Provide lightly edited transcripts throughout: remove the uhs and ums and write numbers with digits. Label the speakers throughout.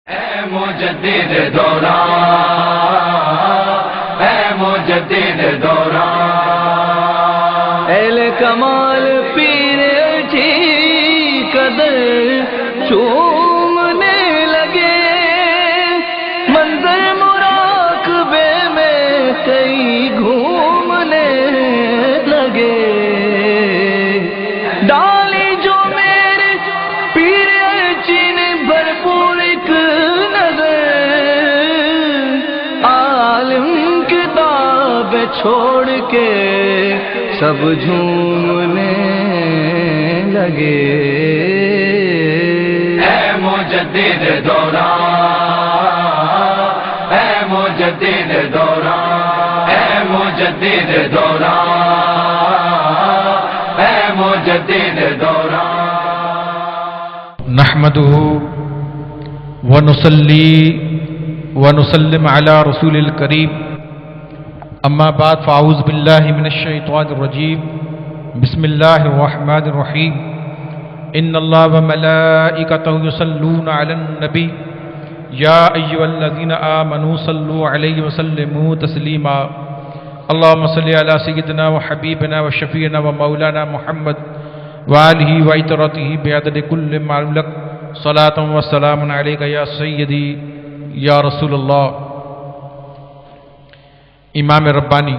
Speaker 1: اے مجدد دوران، اے مجدد دوران،
Speaker 2: اہل کمال پیر کی قدر چومنے لگے، منظر مراقبے میں کئی گھومنے لگے، ڈالی جو میرے پیر ارچی نے بھرپور ایک نظر، عالم کتاب چھوڑ کے سب جھومنے لگے۔
Speaker 1: اے مجدد دوران، اے مجدد دوران، اے مجدد دوران، اے مجدد دوران۔
Speaker 3: نحمده ونصلي ونسلم على رسول الكريم، اما بعد فاعوذ بالله من الشيطان الرجيم، بسم الله الرحمن الرحيم، ان الله وملائكته يصلون على النبي يا ايها الذين آمنوا صلوا عليه وسلموا تسليما، اللهم صل على سيدنا وحبيبنا وشفيعنا ومولانا محمد وآلہ وعطرته بعدد كل معلوم لك، صلاة وسلام عليك يا سيدي یا رسول اللہ۔ امام ربانی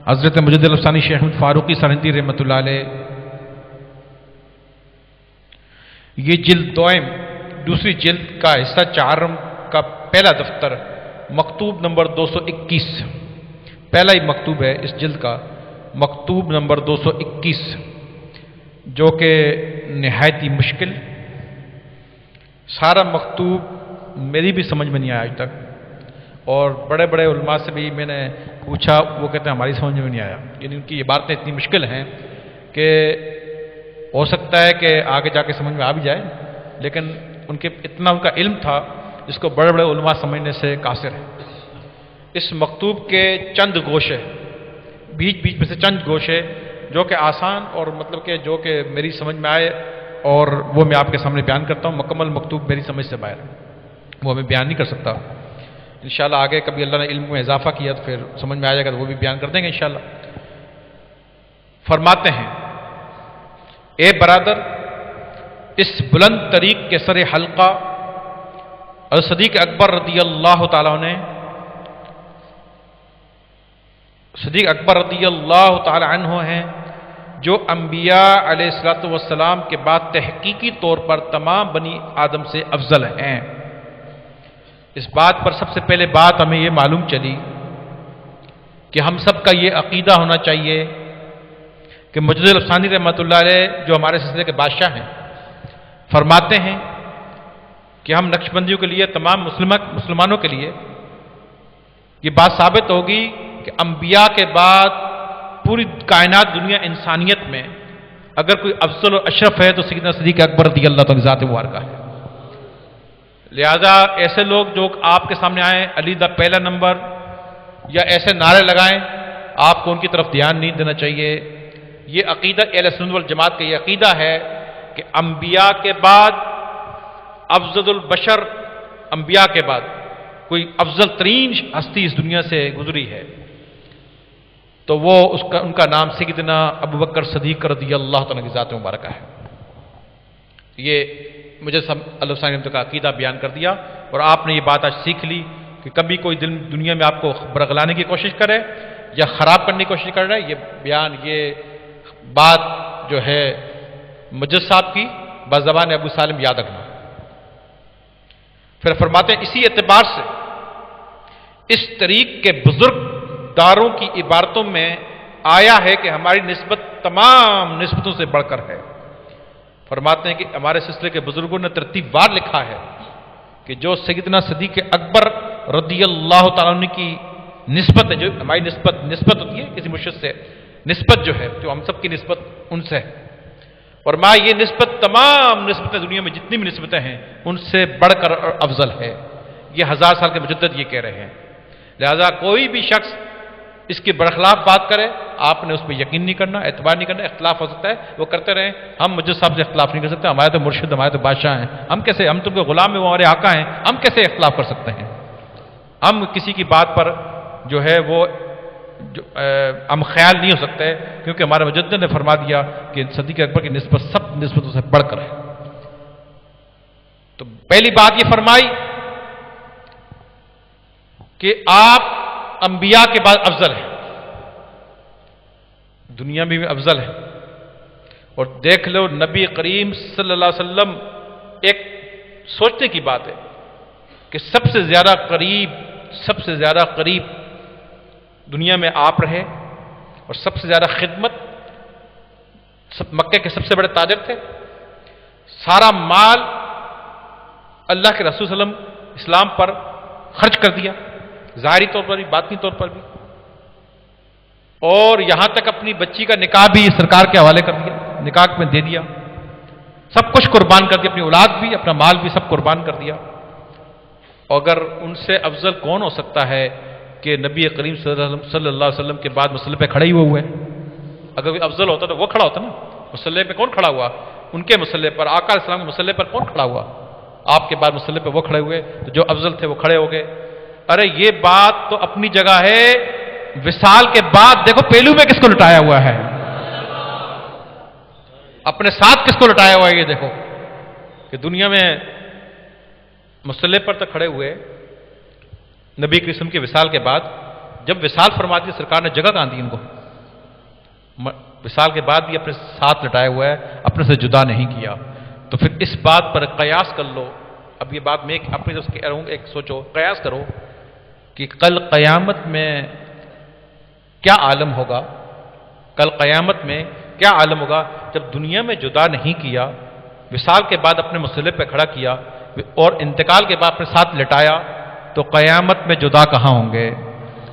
Speaker 3: حضرت مجدد الافسانی شیخ احمد فاروقی سرہندی رحمۃ اللہ علیہ، یہ جلد دوئم دوسری جلد کا حصہ چہارم کا پہلا دفتر مکتوب نمبر 221، پہلا ہی مکتوب ہے اس جلد کا، مکتوب نمبر 221، جو کہ نہایت ہی مشکل، سارا مکتوب میری بھی سمجھ میں نہیں آیا آج تک، اور بڑے بڑے علماء سے بھی میں نے پوچھا، وہ کہتے ہیں ہماری سمجھ میں نہیں آیا، یعنی ان کی یہ باتیں اتنی مشکل ہیں کہ ہو سکتا ہے کہ آگے جا کے سمجھ میں آ بھی جائے، لیکن ان کا علم تھا جس کو بڑے بڑے علماء سمجھنے سے قاصر ہے۔ اس مکتوب کے چند گوشے، بیچ بیچ میں سے چند گوشے جو کہ آسان اور مطلب کہ جو کہ میری سمجھ میں آئے، اور وہ میں آپ کے سامنے بیان کرتا ہوں۔ مکمل مکتوب میری سمجھ سے باہر ہے، وہ میں بیان نہیں کر سکتا، انشاءاللہ آگے کبھی اللہ نے علم میں اضافہ کیا تو پھر سمجھ میں آ جائے گا تو وہ بھی بیان کر دیں گے انشاءاللہ۔ فرماتے ہیں، اے برادر، اس بلند طریق کے سر حلقہ صدیق اکبر رضی اللہ تعالیٰ نے، صدیق اکبر رضی اللہ تعالیٰ عنہ ہیں، جو انبیاء علیہ الصلوۃ والسلام کے بعد تحقیقی طور پر تمام بنی آدم سے افضل ہیں۔ اس بات پر سب سے پہلے بات ہمیں یہ معلوم چلی کہ ہم سب کا یہ عقیدہ ہونا چاہیے کہ مجدد الافسانی رحمۃ اللہ علیہ جو ہمارے سلسلے کے بادشاہ ہیں، فرماتے ہیں کہ ہم نقشبندیوں کے لیے، تمام مسلمانوں کے لیے یہ بات ثابت ہوگی کہ انبیاء کے بعد پوری کائنات دنیا انسانیت میں اگر کوئی افضل و اشرف ہے تو سیدنا صدیق اکبر رضی اللہ تعالیٰ ذات مبارکہ ہے۔ لہذا ایسے لوگ جو آپ کے سامنے آئیں علی دا پہلا نمبر یا ایسے نعرے لگائیں، آپ کو ان کی طرف دھیان نہیں دینا چاہیے۔ یہ عقیدہ اہل سنت والجماعت کا یہ عقیدہ ہے کہ انبیاء کے بعد افضل البشر، انبیاء کے بعد کوئی افضل ترین ہستی اس دنیا سے گزری ہے تو وہ ان کا نام سیدنا ابوبکر صدیق رضی اللہ تعالیٰ کی ذات مبارکہ ہے۔ یہ مجھے الافسانی کا عقیدہ بیان کر دیا، اور آپ نے یہ بات آج سیکھ لی کہ کبھی کوئی دنیا میں آپ کو برگلانے کی کوشش کرے یا خراب کرنے کی کوشش کر رہا ہے، یہ بیان، یہ بات جو ہے مجد صاحب کی بزبان ابو سالم یاد رکھنا۔ پھر فرماتے ہیں، اسی اعتبار سے اس طریق کے بزرگ داروں کی عبارتوں میں آیا ہے کہ ہماری نسبت تمام نسبتوں سے بڑھ کر ہے۔ فرماتے ہیں کہ ہمارے سلسلے کے بزرگوں نے ترتیب وار لکھا ہے کہ جو سیدنا صدیق اکبر رضی اللہ تعالیٰ عنہ کی نسبت ہے، جو ہماری نسبت ہوتی ہے کسی مرشد سے، نسبت جو ہے، جو ہم سب کی نسبت ان سے ہے، اور یہ نسبت تمام نسبتیں دنیا میں جتنی بھی نسبتیں ہیں ان سے بڑھ کر اور افضل ہے۔ یہ 1000 سال کے مجدد یہ کہہ رہے ہیں۔ لہذا کوئی بھی شخص اس کے برخلاف بات کرے آپ نے اس پہ یقین نہیں کرنا، اعتبار نہیں کرنا، اختلاف ہو سکتا ہے وہ کرتے رہیں، ہم مجھے صاحب سے اختلاف نہیں کر سکتے، ہمارے تو مرشد، ہمارے تو بادشاہ ہیں، ہم کیسے، ہم تم کے غلام ہیں، وہ ہمارے آقا ہیں، ہم کیسے اختلاف کر سکتے ہیں؟ ہم کسی کی بات پر جو ہے وہ ہم خیال نہیں ہو سکتے، کیونکہ ہمارے مجدد نے فرما دیا کہ صدیق اکبر کی نسبت سب نسبتوں سے بڑھ کر ہے۔ تو پہلی بات یہ فرمائی کہ آپ انبیاء کے بعد افضل ہیں، دنیا میں بھی افضل ہے۔ اور دیکھ لو نبی کریم صلی اللہ علیہ وسلم، ایک سوچنے کی بات ہے کہ سب سے زیادہ قریب دنیا میں آپ رہے، اور سب سے زیادہ خدمت، مکے کے سب سے بڑے تاجر تھے، سارا مال اللہ کے رسول صلی اللہ علیہ وسلم اسلام پر خرچ کر دیا، ظاہری طور پر بھی باطنی طور پر بھی، اور یہاں تک اپنی بچی کا نکاح بھی سرکار کے حوالے کر دیا، نکاح میں دے دیا، سب کچھ قربان کر دیا، اپنی اولاد بھی، اپنا مال بھی سب قربان کر دیا۔ اگر ان سے افضل کون ہو سکتا ہے کہ نبی کریم صلی اللہ علیہ وسلم کے بعد مسئلے پہ کھڑے ہی ہوئے؟ اگر کوئی افضل ہوتا تو وہ کھڑا ہوتا نا، مسئلے پہ کون کھڑا ہوا؟ ان کے مسئلے پر، آقا علیہ السلام کے مسئلے پر کون کھڑا ہوا؟ آپ کے بعد مسئلے پہ وہ کھڑے ہوئے، تو جو افضل تھے وہ کھڑے ہو گئے۔ ارے یہ بات تو اپنی جگہ ہے، وصال کے بعد دیکھو پہلو میں کس کو لٹایا ہوا ہے، اپنے ساتھ کس کو لٹایا ہوا ہے، یہ دیکھو کہ دنیا میں مسئلے پر تو کھڑے ہوئے، نبی کریم صلی اللہ علیہ وسلم کے وصال کے بعد جب وصال فرما دی سرکار نے جگہ کہاں دی ان کو؟ وصال کے بعد بھی اپنے ساتھ لٹایا ہوا ہے، اپنے سے جدا نہیں کیا۔ تو پھر اس بات پر قیاس کر لو، اب یہ بات میں اپنی طرف سے کہہ رہا ہوں، ایک سوچو، قیاس کرو کہ کل قیامت میں کیا عالم ہوگا، کل قیامت میں کیا عالم ہوگا جب دنیا میں جدا نہیں کیا، وصال کے بعد اپنے مسئلے پہ کھڑا کیا اور انتقال کے بعد اپنے ساتھ لٹایا، تو قیامت میں جدا کہاں ہوں گے؟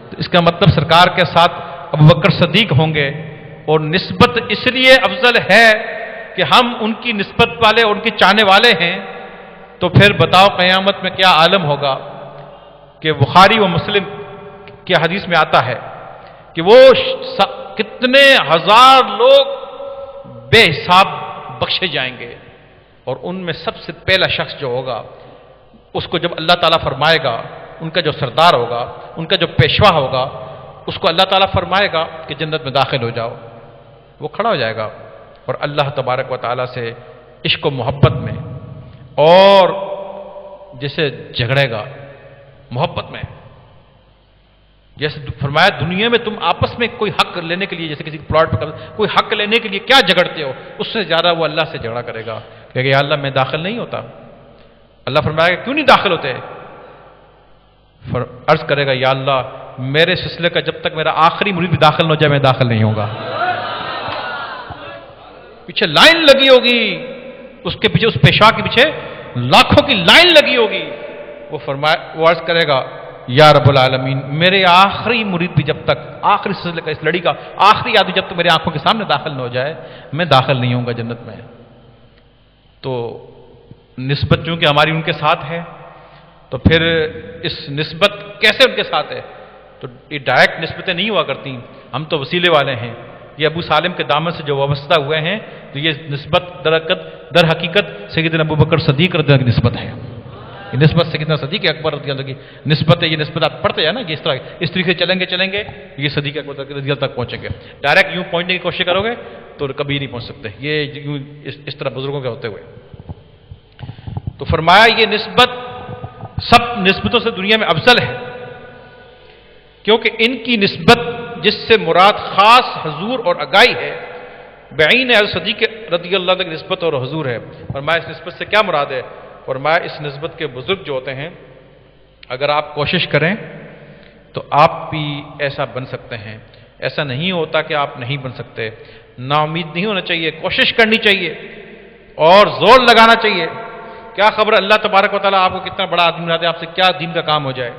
Speaker 3: تو اس کا مطلب سرکار کے ساتھ ابوبکر صدیق ہوں گے، اور نسبت اس لیے افضل ہے کہ ہم ان کی نسبت والے اور ان کی چاہنے والے ہیں۔ تو پھر بتاؤ قیامت میں کیا عالم ہوگا کہ بخاری و مسلم کی حدیث میں آتا ہے کہ وہ کتنے ہزار لوگ بے حساب بخشے جائیں گے، اور ان میں سب سے پہلا شخص جو ہوگا اس کو جب اللہ تعالیٰ فرمائے گا، ان کا جو سردار ہوگا، ان کا جو پیشوا ہوگا، اس کو اللہ تعالیٰ فرمائے گا کہ جنت میں داخل ہو جاؤ، وہ کھڑا ہو جائے گا اور اللہ تبارک و تعالیٰ سے عشق و محبت میں، اور جسے جھگڑے گا محبت میں، جیسے فرمایا دنیا میں تم آپس میں کوئی حق لینے کے لیے، جیسے کسی پلاٹ پہ کوئی حق لینے کے لیے کیا جھگڑتے ہو، اس سے زیادہ وہ اللہ سے جھگڑا کرے گا کہ یا اللہ میں داخل نہیں ہوتا۔ اللہ فرمائے گا کیوں نہیں داخل ہوتے؟ عرض کرے گا یا اللہ میرے سلسلے کا جب تک میرا آخری مرید بھی داخل نہ ہو جائے میں داخل نہیں ہوگا۔ پیچھے لائن لگی ہوگی، اس کے پیچھے، اس پیشوا کے پیچھے لاکھوں کی لائن لگی ہوگی، وہ عرض کرے گا یا رب العالمین میرے آخری مرید بھی جب تک، آخری سلسلے کا، اس لڑی کا آخری آدمی جب تک میرے آنکھوں کے سامنے داخل نہ ہو جائے میں داخل نہیں ہوں گا جنت میں۔ تو نسبت چونکہ ہماری ان کے ساتھ ہے، تو پھر اس نسبت کیسے ان کے ساتھ ہے؟ تو یہ ڈائریکٹ نسبتیں نہیں ہوا کرتی، ہم تو وسیلے والے ہیں، یہ ابو سالم کے دامن سے جو وابستہ ہوئے ہیں، تو یہ نسبت در حقیقت سیدنا ابو بکر صدیق رضی اللہ عنہ کی نسبت ہے، یہ نسبت سیدنا صدیق اکبر رضی اللہ عنہ کی نسبت ہے۔ یہ نسبت آپ پڑھتے ہیں نا کہ اس طریقے سے چلیں گے یہ صدیق اکبر رضی اللہ عنہ تک پہنچیں گے، ڈائریکٹ یوں پہنچنے کی کوشش کرو گے تو کبھی نہیں پہنچ سکتے، یہ یوں اس طرح بزرگوں کے ہوتے ہوئے۔ تو فرمایا یہ نسبت سب نسبتوں سے دنیا میں افضل ہے، کیونکہ ان کی نسبت جس سے مراد خاص حضور اور اگائی ہے، بعین صدیق رضی اللہ عنہ کی نسبت اور حضور ہے۔ فرمایا اس نسبت سے کیا مراد ہے؟ فرمایا اس نسبت کے بزرگ جو ہوتے ہیں اگر آپ کوشش کریں تو آپ بھی ایسا بن سکتے ہیں، ایسا نہیں ہوتا کہ آپ نہیں بن سکتے۔ نا امید نہیں ہونا چاہیے، کوشش کرنی چاہیے اور زور لگانا چاہیے۔ کیا خبر اللہ تبارک و تعالیٰ آپ کو کتنا بڑا آدمی بنا دے، آپ سے کیا دین کا کام ہو جائے۔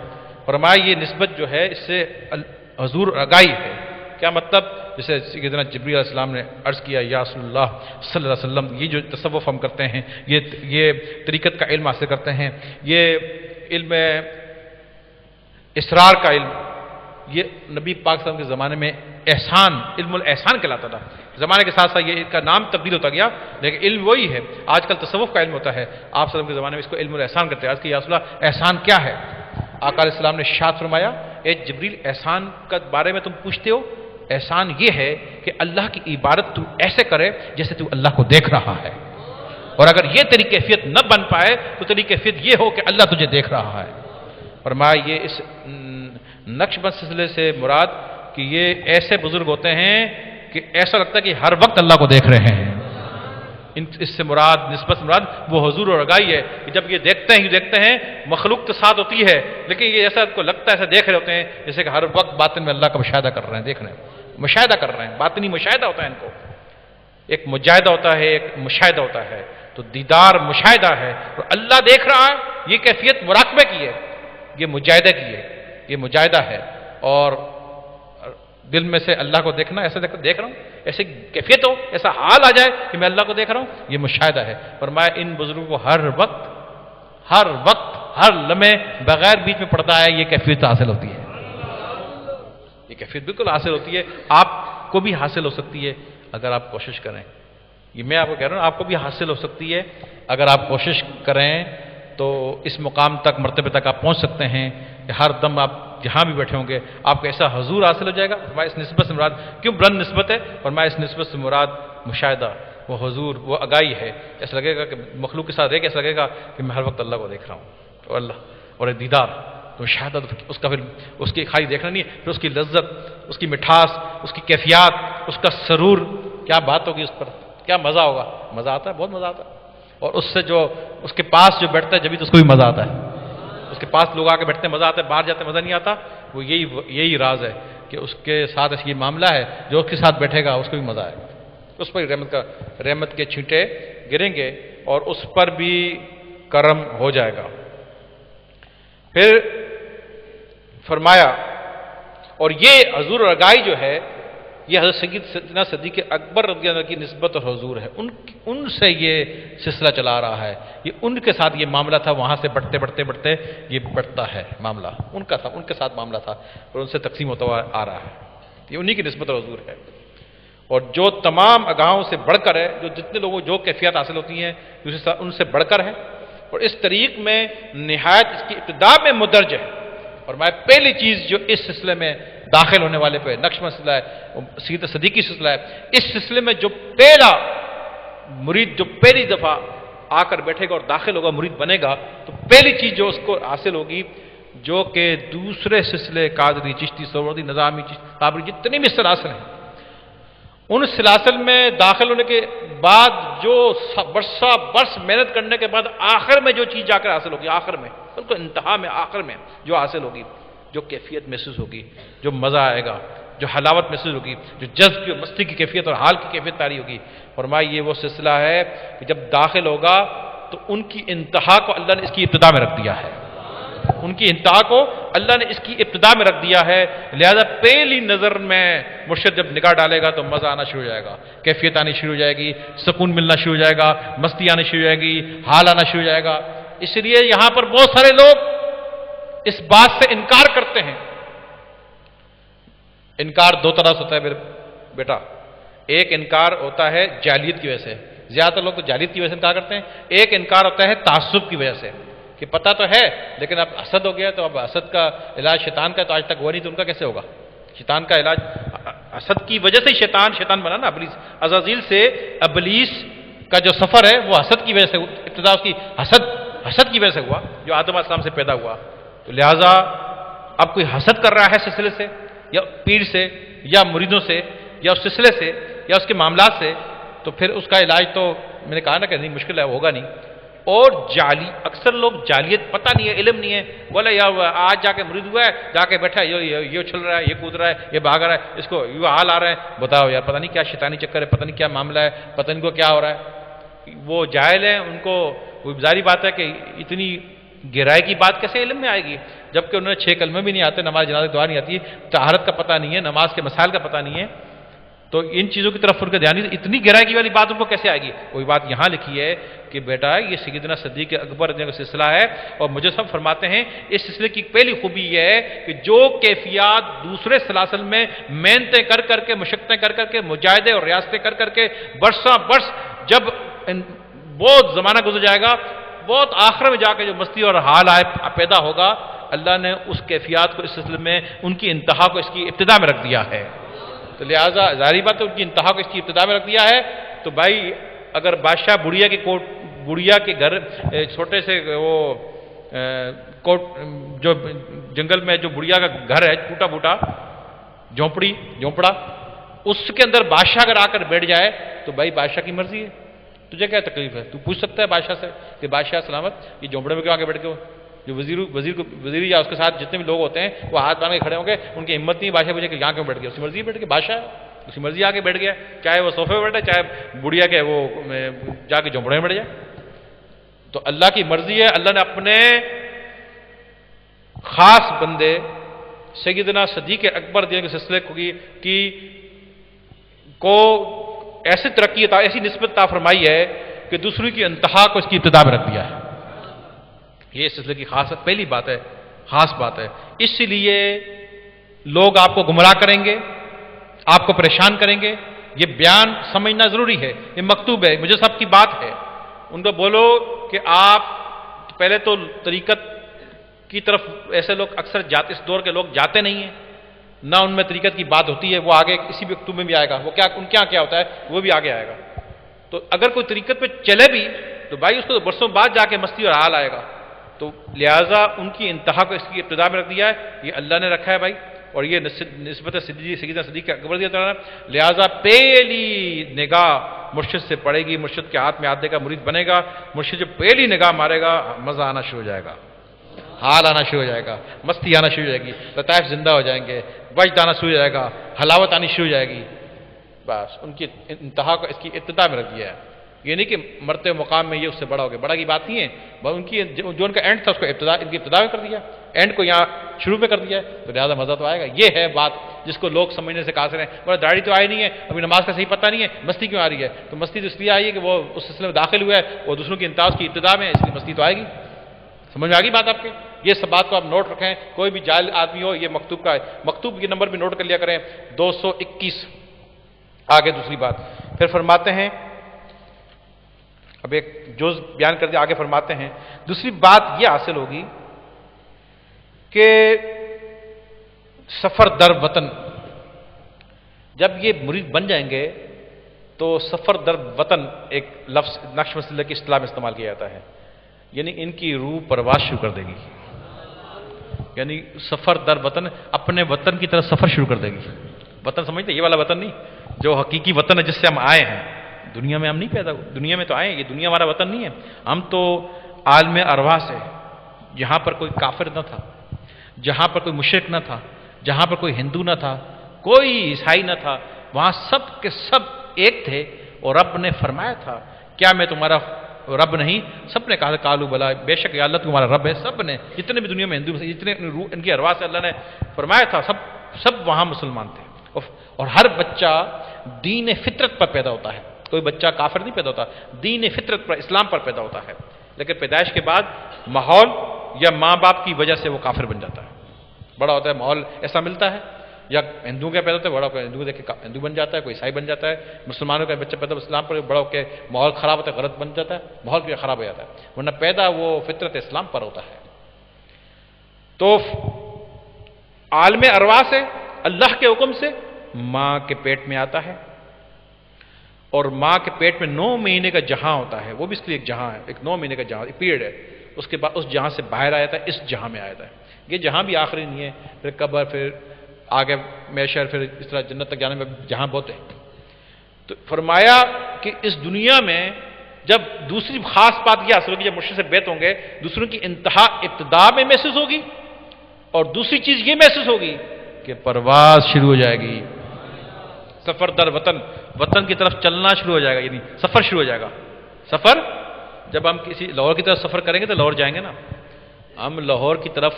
Speaker 3: فرمایا یہ نسبت جو ہے اس سے حضور اگائی ہے۔ کیا مطلب؟ جیسے سیدنا جبریل علیہ السلام نے عرض کیا یا رسول اللہ صلی اللہ علیہ وسلم، یہ جو تصوف ہم کرتے ہیں، یہ طریقت کا علم حاصل کرتے ہیں، یہ علم اسرار کا علم، یہ نبی پاک صلی اللہ علیہ وسلم کے زمانے میں احسان، علم الاحسان کہلاتا تھا. زمانے کے ساتھ ساتھ یہ اس کا نام تبدیل ہوتا گیا، لیکن علم وہی ہے. آج کل تصوف کا علم ہوتا ہے، آپ صلی اللہ علیہ وسلم کے زمانے میں اس کو علم الاحسان کرتے ہیں. آج کہ یا رسول اللہ احسان کیا ہے؟ آقا علیہ السلام نے ارشاد فرمایا، اے جبریل احسان کا بارے میں تم پوچھتے ہو، احسان یہ ہے کہ اللہ کی عبادت تو ایسے کرے جیسے تو اللہ کو دیکھ رہا ہے. اور اگر یہ تیری کیفیت نہ بن پائے تو تیری کیفیت یہ ہو کہ اللہ تجھے دیکھ رہا ہے. فرمایا یہ اس نقش بند سلسلے سے مراد کہ یہ ایسے بزرگ ہوتے ہیں کہ ایسا لگتا ہے کہ ہر وقت اللہ کو دیکھ رہے ہیں. اس سے مراد، نسبت سے مراد وہ حضور اور اگائی ہے کہ جب یہ دیکھتے ہیں مخلوق کے ساتھ ہوتی ہے، لیکن یہ ایسا کو لگتا ہے، ایسا دیکھ رہے ہوتے ہیں جیسے کہ ہر وقت باطن میں اللہ کا مشاہدہ کر رہے ہیں، دیکھ رہے ہیں، مشاہدہ کر رہے ہیں. باطنی مشاہدہ ہوتا ہے ان کو، ایک مجاہدہ ہوتا ہے، ایک مشاہدہ ہوتا ہے. تو دیدار مشاہدہ ہے اور اللہ دیکھ رہا ہے، یہ کیفیت مراقبے کی ہے، یہ مجاہدہ کی ہے، یہ مجاہدہ ہے. اور دل میں سے اللہ کو دیکھنا، ایسا دیکھ رہا ہوں، ایسی کیفیت ہو، ایسا حال آ جائے کہ میں اللہ کو دیکھ رہا ہوں، یہ مشاہدہ ہے. فرمایا ان بزرگوں کو ہر وقت ہر لمحے بغیر بیچ میں پڑتا ہے، یہ کیفیت حاصل ہوتی ہے. یہ کیفیت بالکل حاصل ہوتی ہے، آپ کو بھی حاصل ہو سکتی ہے اگر آپ کوشش کریں. یہ میں آپ کو کہہ رہا ہوں، آپ کو بھی حاصل ہو سکتی ہے اگر آپ کوشش کریں تو اس مقام تک، مرتبے تک آپ پہنچ سکتے ہیں کہ ہر دم آپ جہاں بھی بیٹھے ہوں گے آپ کو ایسا حضور حاصل ہو جائے گا. فرمایا اس نسبت سے مراد کیوں بلند نسبت ہے؟ فرمایا اس نسبت سے مراد مشاہدہ، وہ حضور، وہ اگائی ہے. ایسا لگے گا کہ مخلوق کے ساتھ رہ کے ایسا لگے گا کہ میں ہر وقت اللہ کو دیکھ رہا ہوں. اور اللہ اور دیدار تو مشاہدہ، اس کا پھر اس کی خالی دیکھنا نہیں ہے، پھر اس کی لذت، اس کی مٹھاس، اس کی کیفیات، اس کا سرور، کیا بات ہوگی اس پر، کیا مزہ ہوگا. مزہ آتا ہے، بہت مزہ آتا ہے. اور اس سے جو اس کے پاس جو بیٹھتا ہے جبھی تو اس کو بھی مزہ آتا ہے. اس کے پاس لوگ آ کے بیٹھتے ہیں مزہ آتا ہے، باہر جاتے مزہ نہیں آتا. وہ یہی راز ہے کہ اس کے ساتھ ایسی معاملہ ہے، جو اس کے ساتھ بیٹھے گا اس کو بھی مزہ آئے گا، اس پر رحمت کے چھینٹے گریں گے اور اس پر بھی کرم ہو جائے گا. پھر فرمایا اور یہ حضور رگائی جو ہے یہ حضرت سیدنا صدیق اکبر رضی اللہ عنہ کی نسبت اور حضور ہے. ان سے یہ سلسلہ چلا آ رہا ہے، یہ ان کے ساتھ یہ معاملہ تھا. وہاں سے بڑھتے یہ بڑھتا ہے معاملہ، ان کا تھا، ان کے ساتھ معاملہ تھا اور ان سے تقسیم ہوتا ہوا آ رہا ہے. یہ انہی کی نسبت اور حضور ہے. اور جو تمام اگاہوں سے بڑھ کر ہے، جو جتنے لوگوں جو کیفیات حاصل ہوتی ہیں ان سے بڑھ کر ہے. اور اس طریق میں نہایت اس کی ابتدا میں مدرج ہے. اور میں پہلی چیز جو اس سلسلے میں داخل ہونے والے پہ نقش مسئلہ ہے، سید صدیقی سلسلہ ہے. اس سلسلے میں جو پہلا مرید جو پہلی دفعہ آ کر بیٹھے گا اور داخل ہوگا، مرید بنے گا، تو پہلی چیز جو اس کو حاصل ہوگی، جو کہ دوسرے سلسلے قادری، چشتی، سہروردی، نظامی، قابری، جتنے بھی سلاسل ہیں، ان سلاسل میں داخل ہونے کے بعد جو برس محنت کرنے کے بعد آخر میں جو چیز جا کر حاصل ہوگی، آخر میں بالکل انتہا میں، آخر میں جو حاصل ہوگی، جو کیفیت محسوس ہوگی، جو مزہ آئے گا، جو حلاوت محسوس ہوگی، جو جذب کی مستی کی کیفیت اور حال کی کیفیت تاری ہوگی. فرمایا یہ وہ سلسلہ ہے کہ جب داخل ہوگا تو ان کی انتہا کو اللہ نے اس کی ابتدا میں رکھ دیا ہے. ان کی انتہا کو اللہ نے اس کی ابتدا میں رکھ دیا ہے. لہذا پہلی نظر میں مرشد جب نگاہ ڈالے گا تو مزہ آنا شروع ہو جائے گا، کیفیت آنی شروع ہو جائے گی، سکون ملنا شروع ہو جائے گا، مستی آنی شروع ہو جائے گی، حال آنا شروع ہو جائے گا. اس لیے یہاں پر بہت سارے لوگ اس بات سے انکار کرتے ہیں. انکار دو طرح سے ہوتا ہے میرے بیٹا. ایک انکار ہوتا ہے جاہلیت کی وجہ سے، زیادہ تر لوگ تو جاہلیت کی وجہ سے انکار کرتے ہیں. ایک انکار ہوتا ہے تعصب کی وجہ سے کہ پتہ تو ہے لیکن اب حسد ہو گیا، تو اب حسد کا علاج شیطان کا تو آج تک ہوا نہیں، تو ان کا کیسے ہوگا؟ شیطان کا علاج حسد کی وجہ سے شیطان بنا نا. ابلیس، عزازیل سے ابلیس کا جو سفر ہے وہ حسد کی وجہ سے، ابتدا اس کی حسد کی وجہ سے ہوا، جو آدم علیہ السلام سے پیدا ہوا. تو لہٰذا اب کوئی حسد کر رہا ہے سلسلے سے یا پیر سے یا مریدوں سے یا اس سلسلے سے یا اس کے معاملات سے، تو پھر اس کا علاج تو میں نے کہا نا کہ نہیں، مشکل ہے، ہوگا نہیں. اور اکثر لوگ جاہلیت پتہ نہیں ہے، علم نہیں ہے، بولے یار آج جا کے مرید ہوا ہے، جا کے بیٹھا ہے، یہ اچھل رہا ہے، یہ کود رہا ہے، یہ بھاگ رہا ہے، اس کو یہ حال آ رہا ہے. بتاؤ یار، پتہ نہیں کیا شیطانی چکر ہے، پتہ نہیں کیا معاملہ ہے، پتہ نہیں کو کیا ہو رہا ہے. وہ جاہل ہیں، ان کو وہ ظاہری بات ہے کہ اتنی گہرائی کی بات کیسے علم میں آئے گی، جبکہ انہیں 6 کلمے بھی نہیں آتے، نماز جنازہ دعا نہیں آتی، طہارت کا پتہ نہیں ہے، نماز کے مسائل کا پتہ نہیں ہے. تو ان چیزوں کی طرف ان کا دھیان نہیں، اتنی گہرائی والی بات ان کو کیسے آئے گی؟ وہی بات یہاں لکھی ہے کہ بیٹا یہ سیدنا صدیق اکبر کا سلسلہ ہے، اور مجھے سب فرماتے ہیں اس سلسلے کی پہلی خوبی یہ ہے کہ جو کیفیات دوسرے سلاسل میں محنتیں کر کر کے، مشقتیں کر کر کے، مجاہدے اور ریاستیں کر کر کے برساں برس جب بہت زمانہ گزر جائے گا، بہت آخر میں جا کے جو مستی اور حال پیدا ہوگا، اللہ نے اس کیفیات کو اس سلسلے میں ان کی انتہا کو اس کی ابتدا میں رکھ دیا ہے۔ تو لہٰذا ظاہری بات ہے ان کی انتہا کو اس کی ابتدا میں رکھ دیا ہے۔ تو بھائی اگر بادشاہ بڑھیا کے گھر چھوٹے سے وہ کوٹ جو جنگل میں جو بڑھیا کا گھر ہے ٹوٹا پھوٹا جھونپڑا، اس کے اندر بادشاہ اگر آ کر بیٹھ جائے تو بھائی بادشاہ کی مرضی ہے، تجھے کیا تکلیف ہے؟ تو پوچھ سکتا ہے بادشاہ سے کہ بادشاہ سلامت یہ جھونپڑے میں کیوں آ کے بیٹھ کے ہو؟ جو وزیر یا اس کے ساتھ جتنے بھی لوگ ہوتے ہیں وہ ہاتھ باندھ کے کھڑے ہوں گے، ان کی ہمت نہیں بادشاہ پوچھے کہ یہاں کیوں بیٹھ گیا؟ اس کی مرضی بیٹھ کے بادشاہ ہے، اس کی مرضی آ کے بیٹھ گیا، چاہے وہ صوفے پہ بیٹھے چاہے بڑھیا کے وہ جا کے جھونپڑے میں بیٹھ جائے۔ تو اللہ کی مرضی ہے، اللہ نے اپنے خاص بندے سیدنا صدیق اکبر کے سلسلے کو ایسی ترقی ایسی نسبت عطا فرمائی ہے کہ دوسری کی انتہا کو اس کی ابتدا میں رکھ دیا ہے۔ یہ اس سلسلے کی خاص پہلی بات ہے، خاص بات ہے۔ اس لیے لوگ آپ کو گمراہ کریں گے، آپ کو پریشان کریں گے، یہ بیان سمجھنا ضروری ہے، یہ مکتوب ہے، مجھے سب کی بات ہے۔ ان کو بولو کہ آپ پہلے تو طریقت کی طرف ایسے لوگ اکثر جاتے، اس دور کے لوگ جاتے نہیں ہیں، نہ ان میں طریقت کی بات ہوتی ہے، وہ آگے کسی بھی مکتوب میں بھی آئے گا، وہ ان کے یہاں کیا ہوتا ہے وہ بھی آگے آئے گا۔ تو اگر کوئی طریقت پہ چلے بھی تو بھائی اس کو تو برسوں بعد جا کے مستی اور حال آئے گا، تو لہٰذا ان کی انتہا کو اس کی ابتدا میں رکھ دیا ہے، یہ اللہ نے رکھا ہے بھائی، اور یہ نسبت سیدنا صدیق اکبر رضی اللہ عنہ، لہٰذا پہلی نگاہ مرشد سے پڑے گی، مرشد کے ہاتھ میں ہاتھ دے گا، مرید بنے گا، مرشد جب پہلی نگاہ مارے گا مزہ آنا شروع ہو جائے گا، حال آنا شروع ہو جائے گا، مستی آنا شروع ہو جائے گی، لطائف زندہ ہو جائیں گے، وجد آنا شروع ہو جائے گا، حلاوت آنی شروع ہو جائے گی۔ بس ان کی انتہا کو اس کی ابتدا میں رکھ دیا ہے، یہ نہیں کہ مرتے مقام میں یہ اس سے بڑا ہو گیا، بڑا کی بات نہیں ہے، ان کی جو ان کا اینڈ تھا اس کو ان کی ابتدا میں کر دیا، اینڈ کو یہاں شروع میں کر دیا ہے، تو لہٰذا مزہ تو آئے گا۔ یہ ہے بات جس کو لوگ سمجھنے سے قاصر ہیں، بڑا داڑھی تو آئی نہیں ہے، ابھی نماز کا صحیح پتہ نہیں ہے، مستی کیوں آ رہی ہے؟ تو مستی تو اس لیے آئی ہے کہ وہ اس سلسلے میں داخل ہوا ہے اور دوسروں کی انتہا کی ابتدا میں، اس لیے مستی تو آئے گی۔ سمجھ میں آ گئی بات آپ کے؟ یہ سب بات کو آپ نوٹ رکھیں، کوئی بھی جاہل آدمی ہو، یہ مکتوب کا ہے، مکتوب یہ نمبر بھی نوٹ کر لیا کریں، 221۔ آگے دوسری بات پھر فرماتے ہیں، اب ایک جز بیان کر دیا، آگے فرماتے ہیں دوسری بات یہ حاصل ہوگی کہ سفر در وطن، جب یہ مرید بن جائیں گے تو سفر در وطن ایک لفظ نقش مسئلہ کی اصطلاح میں استعمال کیا جاتا ہے، یعنی ان کی روح پرواز شروع کر دے گی، یعنی سفر در وطن، اپنے وطن کی طرف سفر شروع کر دے گی۔ وطن سمجھتے یہ والا وطن نہیں جو حقیقی وطن ہے جس سے ہم آئے ہیں، دنیا میں ہم نہیں پیدا ہوئے، دنیا میں تو آئے ہیں، یہ دنیا ہمارا وطن نہیں ہے، ہم تو عالم ارواح سے، جہاں پر کوئی کافر نہ تھا، جہاں پر کوئی مشرک نہ تھا، جہاں پر کوئی ہندو نہ تھا، کوئی عیسائی نہ تھا، وہاں سب کے سب ایک تھے، اور رب نے فرمایا تھا کیا میں تمہارا رب نہیں؟ سب نے کہا کالو بلا، بے شک یا اللہ تمہارا رب ہے، سب نے، جتنے بھی دنیا میں ہندو جتنے ان کی ارواح سے اللہ نے فرمایا تھا، سب وہاں مسلمان تھے، اور ہر بچہ دین فطرت پر پیدا ہوتا ہے، کوئی بچہ کافر نہیں پیدا ہوتا، دین فطرت پر، اسلام پر پیدا ہوتا ہے، لیکن پیدائش کے بعد ماحول یا ماں باپ کی وجہ سے وہ کافر بن جاتا ہے، بڑا ہوتا ہے ماحول ایسا ملتا ہے، یا ہندو کا پیدا ہوتا ہے، بڑا ہو کے ہندو دیکھ کے ہندو بن جاتا ہے، کوئی عیسائی بن جاتا ہے، مسلمانوں کا بچہ پیدا اسلام پر، بڑا ہو کے ماحول خراب ہوتا ہے، غلط بن جاتا ہے، ماحول بھی خراب ہو جاتا ہے، ورنہ پیدا وہ فطرت اسلام پر ہوتا ہے۔ تو عالم ارواح سے اللہ کے حکم سے ماں کے پیٹ میں آتا ہے، اور ماں کے پیٹ میں 9 مہینے کا جہاں ہوتا ہے، وہ بھی اس کے لیے ایک جہاں ہے، ایک 9 مہینے کا جہاں پیریڈ ہے، اس کے بعد اس جہاں سے باہر آیا تھا، اس جہاں میں آیا تھا، یہ جہاں بھی آخری نہیں ہے، پھر قبر، پھر آگے میشر، پھر اس طرح جنت تک جانے میں جہاں بہت ہے۔ تو فرمایا کہ اس دنیا میں جب دوسری خاص بات یہ حاصل ہوگی، جب مرشد سے بیعت ہوں گے، دوسروں کی انتہا ابتدا میں محسوس ہوگی، اور دوسری چیز یہ محسوس ہوگی کہ پرواز شروع ہو جائے گی، سفر در وطن، وطن کی طرف چلنا شروع ہو جائے گا، یعنی سفر شروع ہو جائے گا۔ سفر جب ہم کسی لاہور کی طرف سفر کریں گے تو لاہور جائیں گے نا، ہم لاہور کی طرف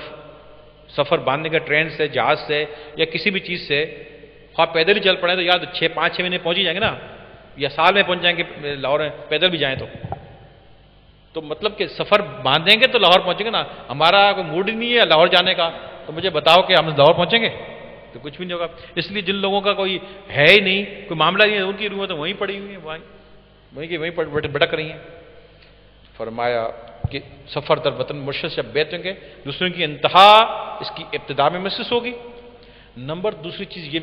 Speaker 3: سفر باندھنے کا ٹرین سے، جہاز سے یا کسی بھی چیز سے، خواہ پیدل ہی چل پڑیں تو یار 5-6 مہینے پہنچ ہی جائیں گے نا، یا سال میں پہنچ جائیں گے لاہور میں، پیدل بھی جائیں تو مطلب کہ سفر باندھیں گے تو لاہور پہنچیں گے نا۔ ہمارا کوئی موڈ ہی نہیں ہے لاہور جانے کا، تو مجھے بتاؤ کہ ہم لاہور پہنچیں گے تو کچھ بھی نہیں ہوگا۔ اس لیے جن لوگوں کا کوئی ہے ہی نہیں، کوئی معاملہ نہیں ہے، ان کی روحیں تو وہیں پڑی ہوئی ہیں، وہیں بھٹک رہی ہیں۔ فرمایا کہ سفر در وطن مرشد سے بیٹھیں گے، دوسروں کی انتہا اس کی ابتدا میں محسوس ہوگی۔ دوسری چیز یہ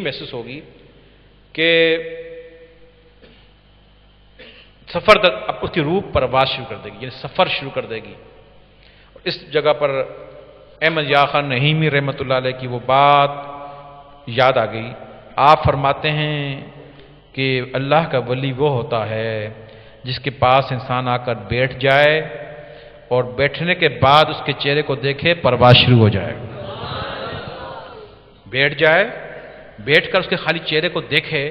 Speaker 3: محسوس ہوگی کہ سفر اب اس کی روح پرواز شروع کر دے گی، یعنی سفر شروع کر دے گی۔ اس جگہ پر احمد یا خان نعیمی رحمۃ اللہ علیہ کی وہ بات یاد آ گئی۔ آپ فرماتے ہیں کہ اللہ کا ولی وہ ہوتا ہے جس کے پاس انسان آ کر بیٹھ جائے اور بیٹھنے کے بعد اس کے چہرے کو دیکھے پرواز شروع ہو جائے۔ بیٹھ جائے، بیٹھ کر اس کے خالی چہرے کو دیکھے،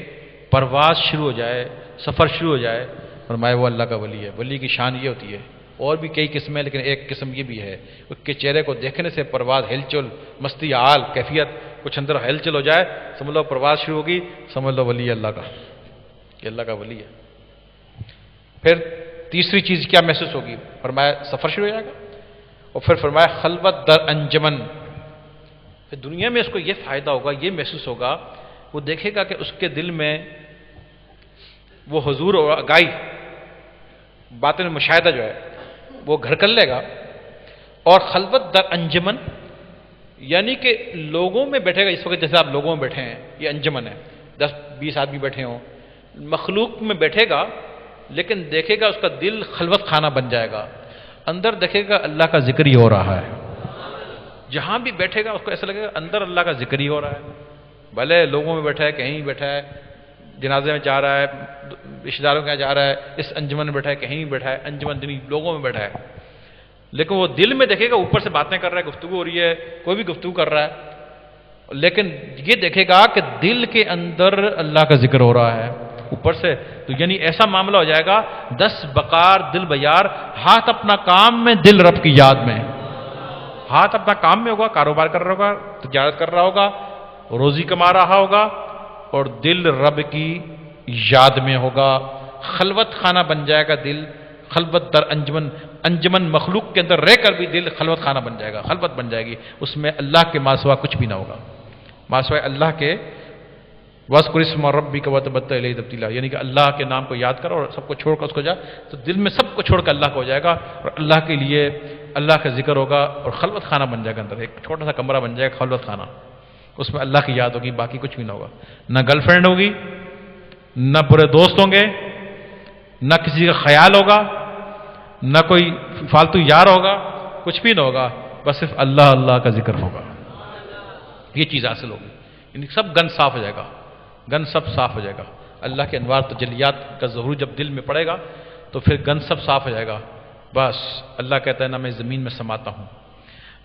Speaker 3: پرواز شروع ہو جائے، سفر شروع ہو جائے۔ فرمایا وہ اللہ کا ولی ہے۔ ولی کی شان یہ ہوتی ہے، اور بھی کئی قسم ہیں لیکن ایک قسم یہ بھی ہے، اس کے چہرے کو دیکھنے سے پرواز، ہلچل، مستی، حال، کیفیت، کچھ اندر ہلچل ہو جائے، سمجھ لو پرواز شروع ہوگی، سمجھ لو ولی اللہ کا، یہ اللہ کا ولی ہے۔ پھر تیسری چیز کیا محسوس ہوگی؟ فرمایا سفر شروع ہو جائے گا، اور پھر فرمایا خلوت در انجمن۔ پھر دنیا میں اس کو یہ فائدہ ہوگا، یہ محسوس ہوگا، وہ دیکھے گا کہ اس کے دل میں وہ حضور اور اگائی، باطن مشاہدہ جو ہے وہ گھر کر لے گا۔ اور خلوت در انجمن یعنی کہ لوگوں میں بیٹھے گا، اس وقت جیسے آپ لوگوں میں بیٹھے ہیں، یہ انجمن ہے، 10-20 آدمی بیٹھے ہوں، مخلوق میں بیٹھے گا، لیکن دیکھے گا اس کا دل خلوت خانہ بن جائے گا، اندر دیکھے گا اللہ کا ذکر ہی ہو رہا ہے۔ جہاں بھی بیٹھے گا اس کو ایسا لگے گا اندر اللہ کا ذکر ہی ہو رہا ہے، بھلے لوگوں میں بیٹھا ہے، کہیں بھی بیٹھا ہے، جنازے میں جا رہا ہے، رشتہ داروں کے یہاں جا رہا ہے، اس انجمن میں بیٹھا ہے، کہیں بھی بیٹھا ہے، انجمن دنی لوگوں میں بیٹھا ہے، لیکن وہ دل میں دیکھے گا اوپر سے باتیں کر رہا ہے، گفتگو ہو رہی ہے، کوئی بھی گفتگو کر رہا ہے، لیکن یہ دیکھے گا کہ دل کے اندر اللہ کا ذکر ہو رہا ہے اوپر سے، تو یعنی ایسا معاملہ ہو جائے گا 10 بقار دل بیار، ہاتھ اپنا کام میں، دل رب کی یاد میں۔ ہاتھ اپنا کام میں ہوگا، کاروبار کر رہا ہوگا، تجارت کر رہا ہوگا، روزی کما رہا ہوگا، اور دل رب کی یاد میں ہوگا، خلوت خانہ بن جائے گا دل، خلوت در انجمن، انجمن مخلوق کے اندر رہ کر بھی دل خلوت خانہ بن جائے گا، خلوت بن جائے گی، اس میں اللہ کے ماسوا کچھ بھی نہ ہوگا، ماسوائے اللہ کے، وَاذْكُرِ اسْمَ رَبِّكَ وَتَبَتَّلْ إِلَيْهِ تَبْتِيلًا، یعنی کہ اللہ کے نام کو یاد کرو اور سب کو چھوڑ کر اس کو جا، تو دل میں سب کو چھوڑ کر اللہ کو ہو جائے گا، اور اللہ کے لیے اللہ کا ذکر ہوگا، اور خلوت خانہ بن جائے گا، اندر ایک چھوٹا سا کمرہ بن جائے گا خلوت خانہ، اس میں اللہ کی یاد ہوگی، باقی کچھ بھی نہ ہوگا، نہ گرل فرینڈ ہوگی، نہ برے دوست ہوں گے، نہ کسی کا خیال ہوگا، نہ کوئی فالتو یار ہوگا، کچھ بھی نہ ہوگا، بس صرف اللہ اللہ کا ذکر ہوگا، یہ چیز حاصل ہوگی، یعنی سب گن صاف ہو جائے گا، گن سب صاف ہو جائے گا، اللہ کے انوار تجلیات کا ظہور جب دل میں پڑے گا تو پھر گن سب صاف ہو جائے گا، بس اللہ کہتا ہے نہ میں زمین میں سماتا ہوں،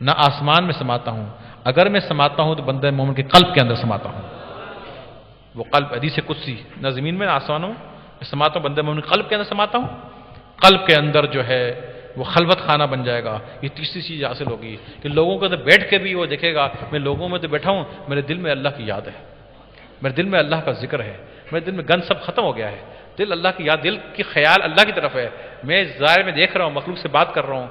Speaker 3: نہ آسمان میں سماتا ہوں، اگر میں سماتا ہوں تو بندہ مومن کے قلب کے اندر سماتا ہوں، وہ قلب حدیث قدسی، نہ زمین میں نہ آسمانوں میں سماتا ہوں، بندہ مومن کے قلب کے اندر سماتا ہوں، قلب کے اندر جو ہے وہ خلوت خانہ بن جائے گا۔ یہ تیسری چیز حاصل ہوگی کہ لوگوں کے اندر بیٹھ کے بھی وہ دیکھے گا میں لوگوں میں تو بیٹھا ہوں، میرے دل میں اللہ کی یاد ہے، میرے دل میں اللہ کا ذکر ہے، میرے دل میں گن سب ختم ہو گیا ہے، دل اللہ کی یاد، دل کی خیال اللہ کی طرف ہے، میں ظاہر میں دیکھ رہا ہوں، مخلوق سے بات کر رہا ہوں،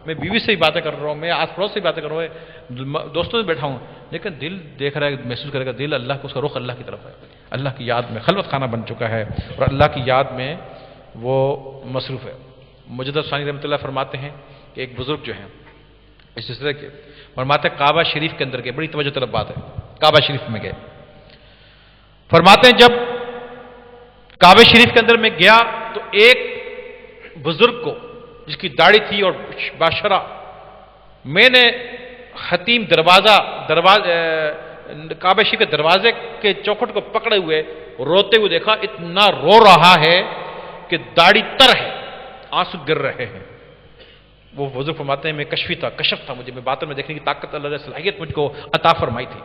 Speaker 3: میں بیوی سے ہی باتیں کر رہا ہوں، میں آس پڑوس سے ہی باتیں کر رہا ہوں، دوستوں سے بیٹھا ہوں، لیکن دل دیکھ رہا ہے، محسوس کرے گا دل اللہ کو، اس کا رخ اللہ کی طرف ہے، اللہ کی یاد میں خلوت خانہ بن چکا ہے، اور اللہ کی یاد میں وہ مصروف ہے۔ مجدد ثانی رحمۃ اللہ فرماتے ہیں کہ ایک بزرگ جو ہیں اس سلسلے کے، فرماتے ہیں کعبہ شریف کے اندر گئے، بڑی توجہ طلب بات ہے، کعبہ شریف میں گئے، فرماتے ہیں جب کعبہ شریف کے اندر میں گیا تو ایک بزرگ کو جس کی داڑھی تھی اور باشرہ، میں نے حتیم کعبہ شریف کے دروازے کے چوکھٹ کو پکڑے ہوئے روتے ہوئے دیکھا، اتنا رو رہا ہے کہ داڑھی تر ہے، آنسو گر رہے ہیں۔ وہ بزرگ فرماتے ہیں میں کشفی تھا، کشف تھا مجھے، میں باطن میں دیکھنے کی طاقت، اللہ نے صلاحیت مجھ کو عطا فرمائی تھی۔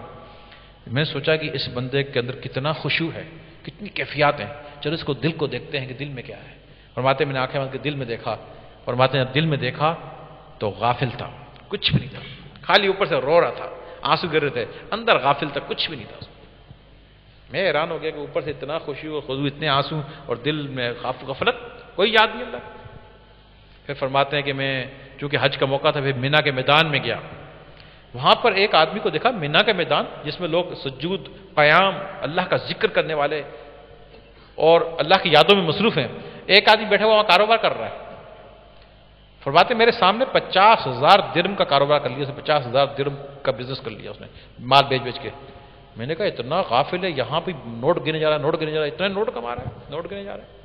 Speaker 3: میں نے سوچا کہ اس بندے کے اندر کتنا خشوع ہے، کتنی کیفیات ہیں، چلو اس کو دل کو دیکھتے ہیں کہ دل میں کیا ہے۔ فرماتے ہیں میں نے آنکھیں بند کے دل میں دیکھا، فرماتے ہیں دل میں دیکھا تو غافل تھا، کچھ بھی نہیں تھا، خالی اوپر سے رو رہا تھا، آنسو گر رہے تھے، اندر غافل تک کچھ بھی نہیں تھا. میں حیران ہو گیا کہ اوپر سے اتنا خوشی و خضوع، اتنے آنسو، اور دل میں غفلت، کوئی یاد نہیں اللہ. پھر فرماتے ہیں کہ میں چونکہ حج کا موقع تھا، پھر مینا کے میدان میں گیا. وہاں پر ایک آدمی کو دیکھا، مینا کا میدان جس میں لوگ سجود، قیام، اللہ کا ذکر کرنے والے اور اللہ کی یادوں میں مصروف ہیں. ایک آدمی بیٹھا ہوا وہاں کاروبار کر رہا ہے. فرماتے ہیں میرے سامنے 50,000 درم کا کاروبار کر لیا، 50,000 درم کا بزنس کر لیا اس نے، مال بیچ بیچ کے. میں نے کہا اتنا غافل ہے، یہاں پہ نوٹ گنے جا رہا ہے، نوٹ گنے جا رہا ہے، اتنے نوٹ کما رہا ہے، نوٹ گنے جا رہا ہے.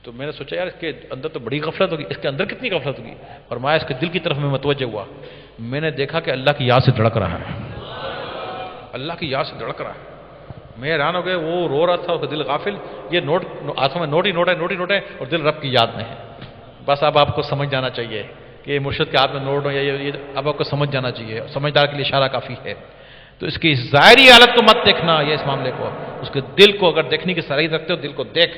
Speaker 3: تو میں نے سوچا یار اس کے اندر تو بڑی غفلت ہوگی، اس کے اندر کتنی غفلت ہوگی. فرمایا اس کے دل کی طرف میں متوجہ ہوا، میں نے دیکھا کہ اللہ کی یاد سے دھڑک رہا ہے، اللہ کی یاد سے دھڑک رہا ہے. میں حیران ہو گیا، وہ رو رہا تھا، اس کا دل غافل، یہ نوٹ ہاتھوں میں نوٹ ہی نوٹ ہے، نوٹ ہی نوٹ ہے، اور دل رب کی یاد میں ہے. بس اب آپ کو سمجھ جانا چاہیے کہ یہ مرشد کے ہاتھ میں نوٹ ہو یا یہ اب آپ کو سمجھ جانا چاہیے، سمجھدار کے لیے اشارہ کافی ہے. تو اس کی ظاہری حالت کو مت دیکھنا، یہ اس معاملے کو، اس کے دل کو اگر دیکھنے کی صلاحیت رکھتے ہو، دل کو دیکھ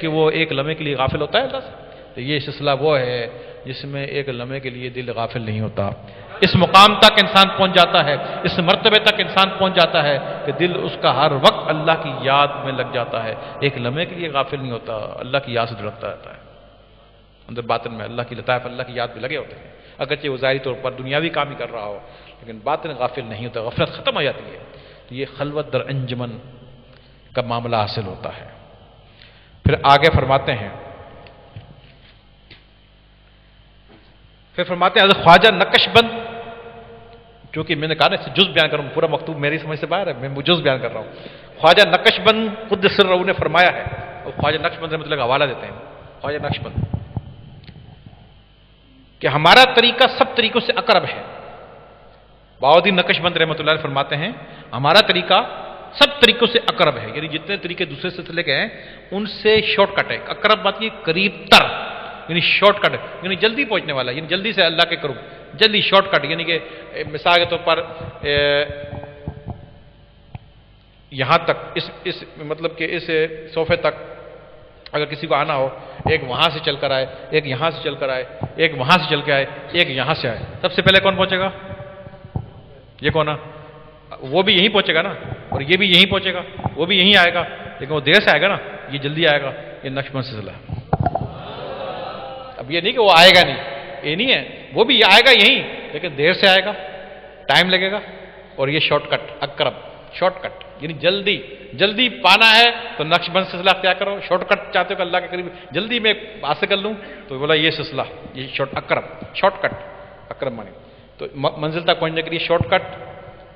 Speaker 3: کہ وہ ایک لمحے کے لیے غافل ہوتا ہے اللہ سے. تو یہ سلسلہ وہ ہے جس میں ایک لمحے کے لیے دل غافل نہیں ہوتا. اس مقام تک انسان پہنچ جاتا ہے، اس مرتبے تک انسان پہنچ جاتا ہے کہ دل اس کا ہر وقت اللہ کی یاد میں لگ جاتا ہے، ایک لمحے کے لیے غافل نہیں ہوتا، اللہ کی یاد سے دھڑکتا رہتا ہے. اندر باطن میں اللہ کی لطائف، اللہ کی یاد بھی لگے ہوتے ہیں، اگرچہ وہ ظاہری طور پر دنیاوی کام ہی کر رہا ہو، لیکن باطن غافل نہیں ہوتا، غفلت ختم ہو جاتی ہے. تو یہ خلوت در انجمن کا معاملہ حاصل ہوتا ہے. پھر آگے فرماتے ہیں، حضرت خواجہ نقش بند، چونکہ میں نے کہا نا اس سے جز بیان کروں، پورا مکتوب میری سمجھ سے باہر ہے، میں جز بیان کر رہا ہوں. خواجہ نقش بند قدس سرہ نے فرمایا ہے، اور خواجہ نقش بند رحمۃ اللہ کا حوالہ دیتے ہیں. خواجہ نقش بند کہ ہمارا طریقہ سب طریقوں سے اقرب ہے. بہاؤالدین نقش بند رحمۃ اللہ فرماتے ہیں ہمارا طریقہ سب طریقوں سے اقرب ہے، یعنی جتنے طریقے دوسرے سلسلے کے ہیں ان سے شارٹ کٹ ہے. اقرب بات یہ قریب تر، یعنی شارٹ کٹ، یعنی جلدی پہنچنے والا، یعنی جلدی سے اللہ کے قرب، جلدی شارٹ کٹ. یعنی کہ مثال کے طور پر یہاں تک اس مطلب کہ اس صوفے تک اگر کسی کو آنا ہو، ایک وہاں سے چل کر آئے، ایک یہاں سے چل کر آئے، ایک وہاں سے چل کے آئے، ایک یہاں سے آئے، سب سے پہلے کون پہنچے گا؟ یہ کون ہے؟ وہ بھی یہیں پہنچے گا نا، اور یہ بھی یہیں پہنچے گا، وہ بھی یہیں آئے گا، لیکن وہ دیر سے آئے گا نا، یہ جلدی آئے گا. یہ نقش بند سلسلہ ہے. اب یہ نہیں کہ وہ آئے گا نہیں، یہ نہیں ہے، وہ بھی آئے گا یہیں، لیکن دیر سے آئے گا، ٹائم لگے گا. اور یہ شارٹ کٹ، اقرب، شارٹ کٹ، یعنی جلدی پانا ہے تو نقش بند سلسلہ اختیار کرو. شارٹ کٹ چاہتے ہو کہ اللہ کے قریب جلدی میں حاصل کر لوں تو بولا یہ سلسلہ، یہ شارٹ کٹ اقرب مانے. تو منزل تک پہنچنے کے لیے شارٹ کٹ.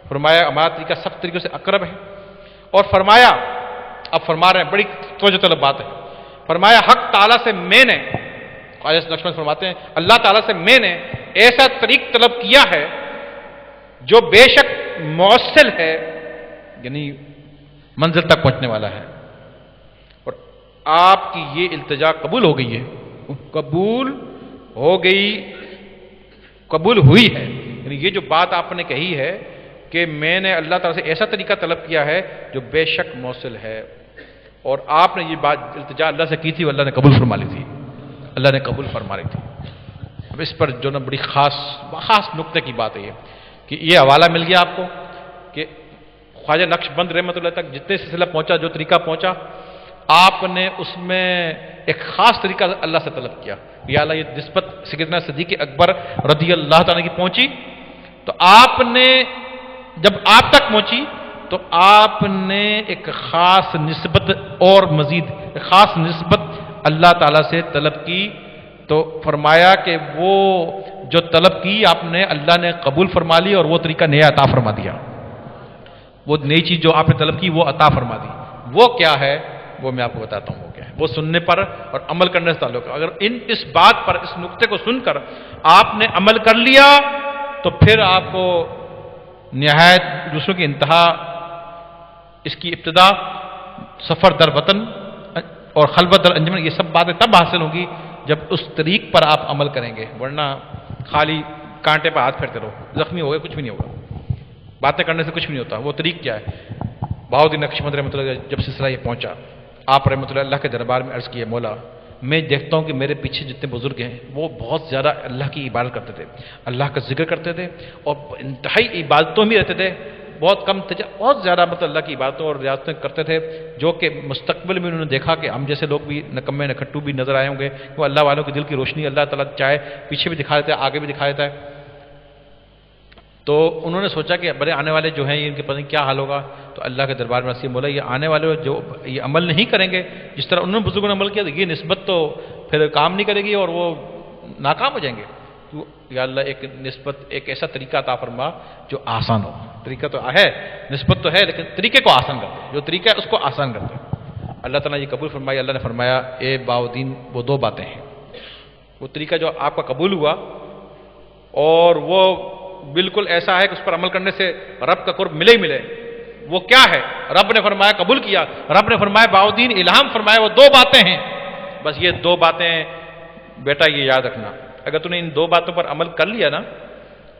Speaker 3: فرمایا ہمارا طریقہ سب طریقوں سے اقرب ہے. اور فرمایا، اب فرما رہے ہیں بڑی توجہ طلب بات ہے، فرمایا حق تعالیٰ سے میں نے، خواجہ نقش بند فرماتے ہیں اللہ تعالیٰ سے میں نے ایسا طریق طلب کیا ہے جو بے شک موصل ہے، یعنی منزل تک پہنچنے والا ہے. اور آپ کی یہ التجا قبول ہو گئی ہے، قبول ہوئی ہے. یعنی یہ جو بات آپ نے کہی ہے کہ میں نے اللہ تعالیٰ سے ایسا طریقہ طلب کیا ہے جو بے شک موصل ہے، اور آپ نے یہ بات التجا اللہ سے کی تھی، وہ اللہ نے قبول فرما لی تھی، اللہ نے قبول فرما لی تھی. اب اس پر جو نا بڑی خاص نقطے کی بات ہے یہ کہ یہ حوالہ مل گیا آپ کو کہ خواجہ نقش بند رحمۃ اللہ تک جتنے سلسلہ پہنچا، جو طریقہ پہنچا، آپ نے اس میں ایک خاص طریقہ اللہ سے طلب کیا. یا اللہ یہ نسبت سیدنا صدیق اکبر رضی اللہ تعالیٰ کی پہنچی، تو آپ نے جب آپ تک پہنچی تو آپ نے ایک خاص نسبت اور مزید ایک خاص نسبت اللہ تعالیٰ سے طلب کی. تو فرمایا کہ وہ جو طلب کی آپ نے، اللہ نے قبول فرما لی اور وہ طریقہ نیا عطا فرما دیا. وہ نئی چیز جو آپ نے طلب کی وہ عطا فرما دی. وہ کیا ہے وہ میں آپ کو بتاتا ہوں وہ کیا ہے. وہ سننے پر اور عمل کرنے سے تعلق ہے. اگر اس بات پر، اس نقطے کو سن کر آپ نے عمل کر لیا تو پھر آپ کو نہایت دوسروں کی انتہا، اس کی ابتدا، سفر در وطن اور خلوت در انجمن، یہ سب باتیں تب حاصل ہوں گی جب اس طریق پر آپ عمل کریں گے. ورنہ خالی کانٹے پہ ہاتھ پھیرتے رہو، زخمی ہو گئے، کچھ بھی نہیں ہوگا. باتیں کرنے سے کچھ بھی نہیں ہوتا. وہ طریق کیا ہے؟ بہاؤالدین نقش بند رحمۃ اللہ جب سلسلہ یہ پہنچا، آپ رحمۃ اللہ کے دربار میں عرض کیے، مولا میں دیکھتا ہوں کہ میرے پیچھے جتنے بزرگ ہیں وہ بہت زیادہ اللہ کی عبادت کرتے تھے، اللہ کا ذکر کرتے تھے اور انتہائی عبادتوں میں رہتے تھے، بہت کم بہت زیادہ مطلب اللہ کی عبادتوں اور ریاستیں کرتے تھے، جو کہ مستقبل میں انہوں نے دیکھا کہ ہم جیسے لوگ بھی نکمے نکھٹو بھی نظر آئے ہوں گے، وہ اللہ والوں کی دل کی روشنی اللہ تعالیٰ چاہے پیچھے بھی دکھا دیتا ہے، آگے بھی دکھا دیتا ہے۔ تو انہوں نے سوچا کہ بڑے آنے والے جو ہیں ان کے پتہ نہیں کیا حال ہوگا، تو اللہ کے دربار میں رسیم بولا یہ آنے والے جو یہ عمل نہیں کریں گے جس طرح انہوں نے بزرگوں نے عمل کیا، تو یہ نسبت تو پھر کام نہیں کرے گی اور وہ ناکام ہو جائیں گے۔ تو یا اللہ ایک نسبت، ایک ایسا طریقہ عطا فرما جو آسان ہو۔ طریقہ تو ہے، نسبت تو ہے، لیکن طریقے کو آسان کر دے، جو طریقہ ہے اس کو آسان کر دے۔ اللہ تعالیٰ یہ قبول فرمائی۔ اللہ نے فرمایا اے باؤدین وہ دو باتیں ہیں، وہ طریقہ جو آپ کا قبول ہوا اور وہ بالکل ایسا ہے کہ اس پر عمل کرنے سے رب کا قرب ملے ہی ملے، وہ کیا ہے؟ رب نے فرمایا قبول کیا، رب نے فرمایا باؤدین الہام فرمایا وہ دو باتیں ہیں، بس یہ دو باتیں بیٹا یہ یاد رکھنا، اگر تو نے ان دو باتوں پر عمل کر لیا نا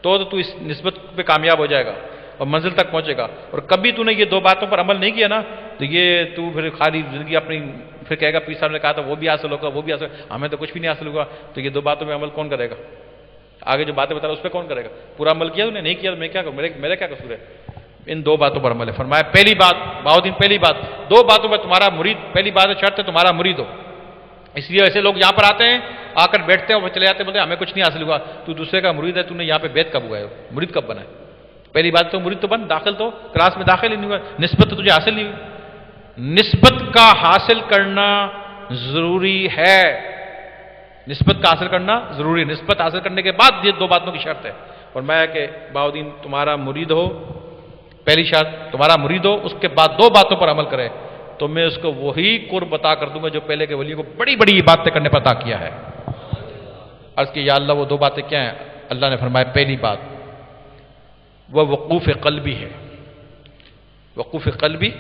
Speaker 3: تو اس نسبت پہ کامیاب ہو جائے گا اور منزل تک پہنچے گا، اور کبھی تو نے یہ دو باتوں پر عمل نہیں کیا نا تو یہ تو پھر خالی زندگی اپنی پھر کہے گا پیر صاحب نے کہا تھا وہ بھی حاصل ہوگا وہ بھی حاصل ہوگا، ہمیں تو کچھ بھی نہیں حاصل ہوگا، تو یہ دو باتوں میں عمل کون کرے گا؟ آگے جو باتیں بتا رہا اس پہ کون کرے گا؟ پورا عمل کیا انہیں نہیں کیا تو میں کیا کروں، میرا کیا قصور ہے؟ ان دو باتوں پر عمل ہے۔ فرمایا پہلی بات باؤدین، پہلی بات دو باتوں میں تمہارا مرید، پہلی بات ہے شرط ہے تمہارا مرید ہو۔ اس لیے ایسے لوگ یہاں پر آتے ہیں، آ کر بیٹھتے ہیں اور چلے جاتے ہیں، بولتے ہیں ہمیں کچھ نہیں حاصل ہوا، تو دوسرے کا مرید ہے، تو نے یہاں پہ بیت کب ہوا ہے، مرید کب بنا ہے؟ پہلی بات تو مرید تو بن، داخل تو کلاس میں داخل ہی نہیں ہوا، نسبت تو تجھے حاصل نہیں ہوئی۔ نسبت کا حاصل کرنا ضروری ہے، نسبت کا حاصل کرنا ضروری ہے، نسبت حاصل کرنے کے بعد یہ دو باتوں کی شرط ہے۔ فرمایا کہ باؤدین تمہارا مرید ہو، پہلی شرط تمہارا مرید ہو، اس کے بعد دو باتوں پر عمل کرے تو میں اس کو وہی قرب عطا کر دوں گا جو پہلے کے ولیوں کو بڑی بڑی عبادتیں کرنے پر عطا کیا ہے۔ عرض کی یا اللہ وہ دو باتیں کیا ہیں؟ اللہ نے فرمایا پہلی بات وہ وقوف قلبی ہے، وقوف قلبی،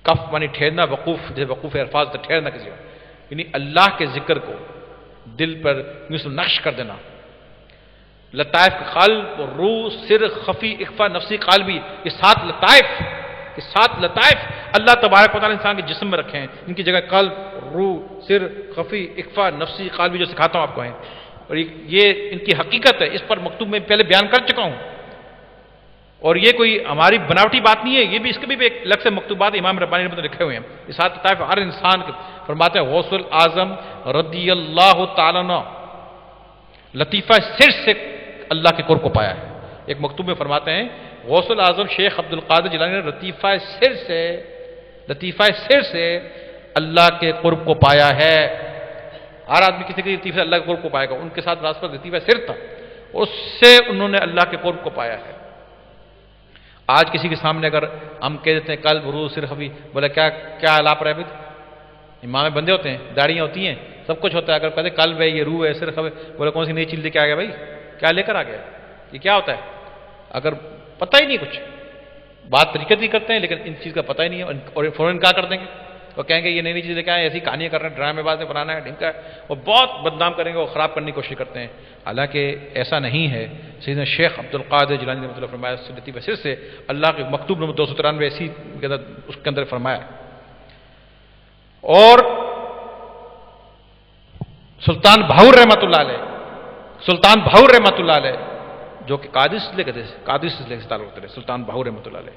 Speaker 3: کف مانی ٹھہرنا، وقوف جیسے وقوف الفاظ تو ٹھہرنا کسی کا، یعنی اللہ کے ذکر کو دل پر مثل نقش کر دینا، لطائف قلب، روح، سر، خفی، اخفا، نفسی، قالبی، یہ سات لطائف اللہ تبارک و تعالیٰ انسان کے جسم میں رکھے ہیں، ان کی جگہ قلب، روح، سر، خفی، اخفا، نفسی، قالبی جو سکھاتا ہوں آپ کو ہیں، اور یہ ان کی حقیقت ہے، اس پر مکتوب میں پہلے بیان کر چکا ہوں، اور یہ کوئی ہماری بناوٹی بات نہیں ہے، یہ بھی اس کے بھی ایک الگ سے مکتوبات امام ربانی نے لکھے ہوئے ہیں۔ یہ سات لطائف ہر انسان کے فرماتے ہیں غوث الاعظم رضی اللہ تعالیٰ عنہ لطیفہ سر سے اللہ کے قرب کو پایا ہے۔ ایک مکتوب میں فرماتے ہیں غوث الاعظم شیخ عبد القادر جیلانی نے لطیفہ سر سے اللہ کے قرب کو پایا ہے۔ ہر آدمی کسی کے لطیفہ اللہ کے قرب کو پائے گا، ان کے ساتھ راست پر لطیفہ سر تھا، اس سے انہوں نے اللہ کے قرب کو پایا ہے۔ آج کسی کے سامنے اگر ہم کہہ دیتے ہیں قلب، روح، سر، خفی، بولے کیا الاپ رہے امام بندے ہوتے ہیں، داڑیاں ہوتی ہیں، سب کچھ ہوتا ہے، اگر کہتے قلب ہے، یہ روح ہے، سر، خفی، بولے کون سی نئی چیز لے کے آ گیا بھائی، کیا لے کر آ گیا، یہ کیا ہوتا ہے؟ اگر پتہ ہی نہیں کچھ، بات طریقت ہی کرتے ہیں لیکن ان چیز کا پتہ ہی نہیں ہے، اور فوراً کیا کر دیں گے، وہ کہیں گے یہ نئی چیز لے کے آئے، ایسی کہانیاں کر رہے ہیں، ڈرامے بازیں بنانا ہے، ڈھمکا ہے، اور بہت بدنام کریں گے اور خراب کرنے کی کوشش کرتے ہیں، حالانکہ ایسا نہیں ہے۔ سیدنا شیخ عبد القادر جیلانی رحمۃ اللہ فرمایا لطیفہ سر سے اللہ کے مکتوب نمبر 293 ایسی اس کے اندر فرمایا۔ اور سلطان بہاؤر رحمۃ اللہ علیہ جو کہ قادری سلسلے کے سے تعلق رکھتے تھے، سلطان بہاؤر رحمۃ اللہ علیہ،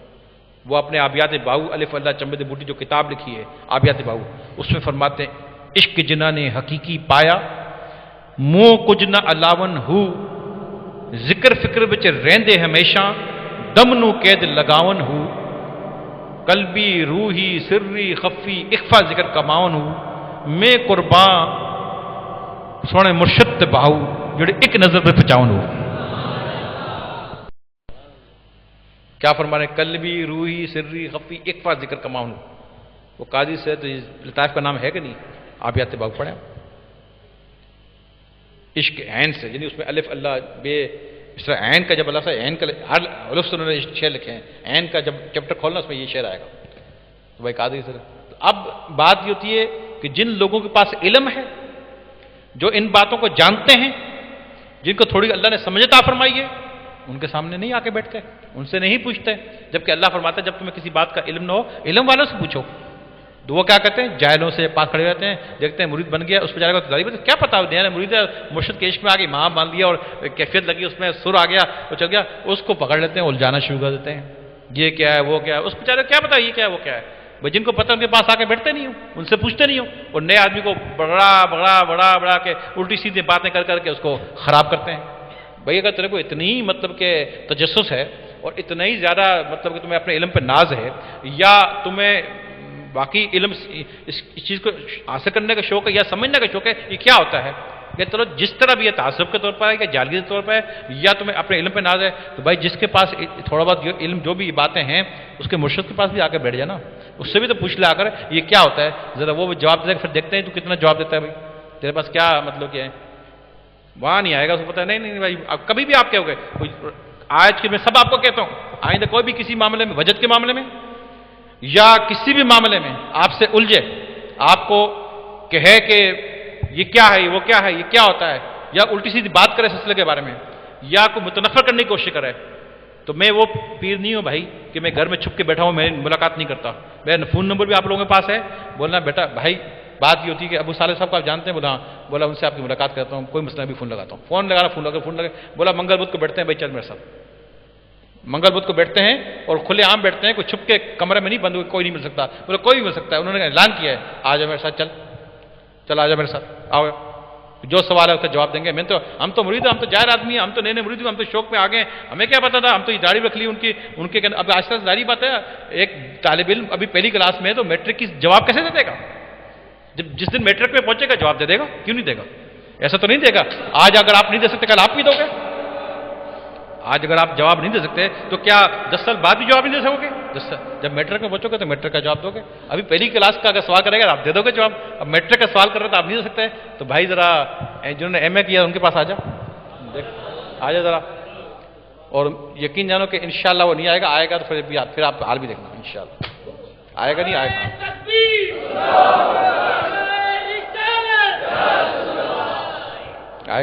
Speaker 3: وہ اپنے آبیات باہو الف اللہ چمبد بوٹی جو کتاب لکھی ہے آبیات باہو، اس میں فرماتے ہیں عشق جنہ نے حقیقی پایا منہ کچھ نہ علاون ہو، ذکر فکر بچ رہندے ہمیشہ دم نو قید لگاون ہو، قلبی روحی سری خفی اخفا ذکر کماون ہو، میں قرباں سونے مرشد تے باہو جڑے ایک نظر پہ پچاون ہو۔ کیا فرمانے؟ قلبی روحی سری خفی اخفا ذکر کماون ہو۔ وہ قاضی سے تو لطائف کا نام ہے کہ نہیں؟ آبیات باہو پڑھیں، عشق عین سے، یعنی اس میں الف اللہ بے، اس طرح عین کا جب اللہ سے عین کا ہر الف سے انہوں نے شعر لکھے ہیں، عین کا جب چیپٹر کھولنا اس میں یہ شعر آئے گا، تو بھائی قادری سے۔ اب بات یہ ہوتی ہے کہ جن لوگوں کے پاس علم ہے، جو ان باتوں کو جانتے ہیں، جن کو تھوڑی اللہ نے سمجھ عطا فرمائی ہے، ان کے سامنے نہیں آ کے بیٹھتے، ان سے نہیں پوچھتے، جبکہ اللہ فرماتا ہے جب تمہیں کسی بات کا علم نہ ہو علم والوں سے پوچھو، تو وہ کیا کہتے ہیں، جاہلوں سے پاس کھڑے رہتے ہیں، دیکھتے ہیں مرید بن گیا، اس بیچارے کو کیا پتا نیا مرید ہے، مرشد کے عشق میں آگے امام مان لیا اور کیفیت لگی، اس میں سر آ گیا، وہ چل گیا، اس کو پکڑ لیتے ہیں، الجھانا شروع کر دیتے ہیں، یہ کیا ہے وہ کیا ہے، اس بیچارے کو کیا پتا یہ کیا ہے وہ کیا ہے، بھائی جن کو پتہ ان کے پاس آ کے بیٹھتے نہیں ہوں، ان سے پوچھتے نہیں ہوں، اور نئے آدمی کو بڑا کے الٹی سیدھی باتیں کر کر کے اس کو خراب کرتے ہیں۔ بھائی اگر تیرے کو اتنی مطلب کہ تجسس ہے اور اتنا ہی زیادہ مطلب کہ تمہیں اپنے علم پہ ناز ہے، یا تمہیں باقی علم اس چیز کو حاصل کرنے کا شوق ہے یا سمجھنے کا شوق ہے، یہ کیا ہوتا ہے کہ چلو جس طرح بھی یہ تعصب کے طور پر ہے یا جالگی کے طور پر ہے یا تمہیں اپنے علم پہ ناز ہے، تو بھائی جس کے پاس تھوڑا بہت علم جو بھی باتیں ہیں اس کے مرشد کے پاس بھی آ کے بیٹھ جانا، اس سے بھی تو پوچھ لے آ کر یہ کیا ہوتا ہے، ذرا وہ جواب دے، پھر دیکھتے ہیں تو کتنا جواب دیتا ہے، بھائی تیرے پاس کیا مطلب کیا ہے، وہاں نہیں آئے گا، اس کو پتا ہے نہیں بھائی اب کبھی بھی آپ کیا ہو گئے، آج کے میں سب آپ کو کہتا ہوں، آئندہ کوئی بھی کسی معاملے میں وجد کے معاملے میں یا کسی بھی معاملے میں آپ سے الجھے، آپ کو کہے کہ یہ کیا ہے وہ کیا ہے یہ کیا ہوتا ہے، یا الٹی سیدھی بات کرے سلسلے کے بارے میں، یا کوئی متنفر کرنے کی کوشش کرے، تو میں وہ پیر نہیں ہوں بھائی کہ میں گھر میں چھپ کے بیٹھا ہوں، میں ملاقات نہیں کرتا، میرا فون نمبر بھی آپ لوگوں کے پاس ہے، بولنا بیٹا بھائی بات یہ ہوتی ہے کہ ابو صالح صاحب کو آپ جانتے ہیں، بولا ان سے آپ کی ملاقات کرتا ہوں، کوئی مسئلہ بھی فون لگاتا ہوں، فون لگا بولا منگل بدھ کو بیٹھتے ہیں بھائی، چل میرے ساتھ منگل بدھ کو بیٹھتے ہیں اور کھلے عام بیٹھتے ہیں، کوئی چھپ کے کمرے میں نہیں بند ہوئے، کوئی نہیں مل سکتا، بولا کوئی بھی مل سکتا ہے، انہوں نے اعلان کیا ہے آ جا میرے ساتھ، چل آ جا میرے ساتھ، آؤ جو سوال ہے اس کا جواب دیں گے، ہم تو مرید ہیں، ہم تو جاہل آدمی ہیں، ہم تو نئے مرید ہیں، ہم تو شوق میں آ گئے، ہمیں کیا پتا تھا، ہم تو یہ داڑھی رکھ لی ان کے اب آہستہ آہستہ داڑھی بات ہے، ایک طالب علم ابھی پہلی کلاس میں ہے تو میٹرک کی جواب کیسے دے دے گا، جس دن میٹرک میں پہنچے گا جواب دے دے گا، کیوں نہیں دے گا، ایسا تو نہیں دے گا، آج اگر آپ نہیں دے سکتے کل آپ بھی دو گے، آج اگر آپ جواب نہیں دے سکتے تو کیا 10 سال بعد بھی جواب نہیں دے سکو گے، جب میٹرک میں پہنچو گے تو میٹرک کا جواب دو گے، ابھی پہلی کلاس کا اگر سوال کرے گا آپ دے دو گے جواب، اب میٹرک کا سوال کر رہے تو آپ نہیں دے سکتے، تو بھائی ذرا جنہوں نے ایم اے کیا ان کے پاس آ جا ذرا، اور یقین جانو کہ انشاءاللہ وہ نہیں آئے گا تو پھر آپ حال بھی دیکھنا انشاءاللہ، آئے گا نہیں آئے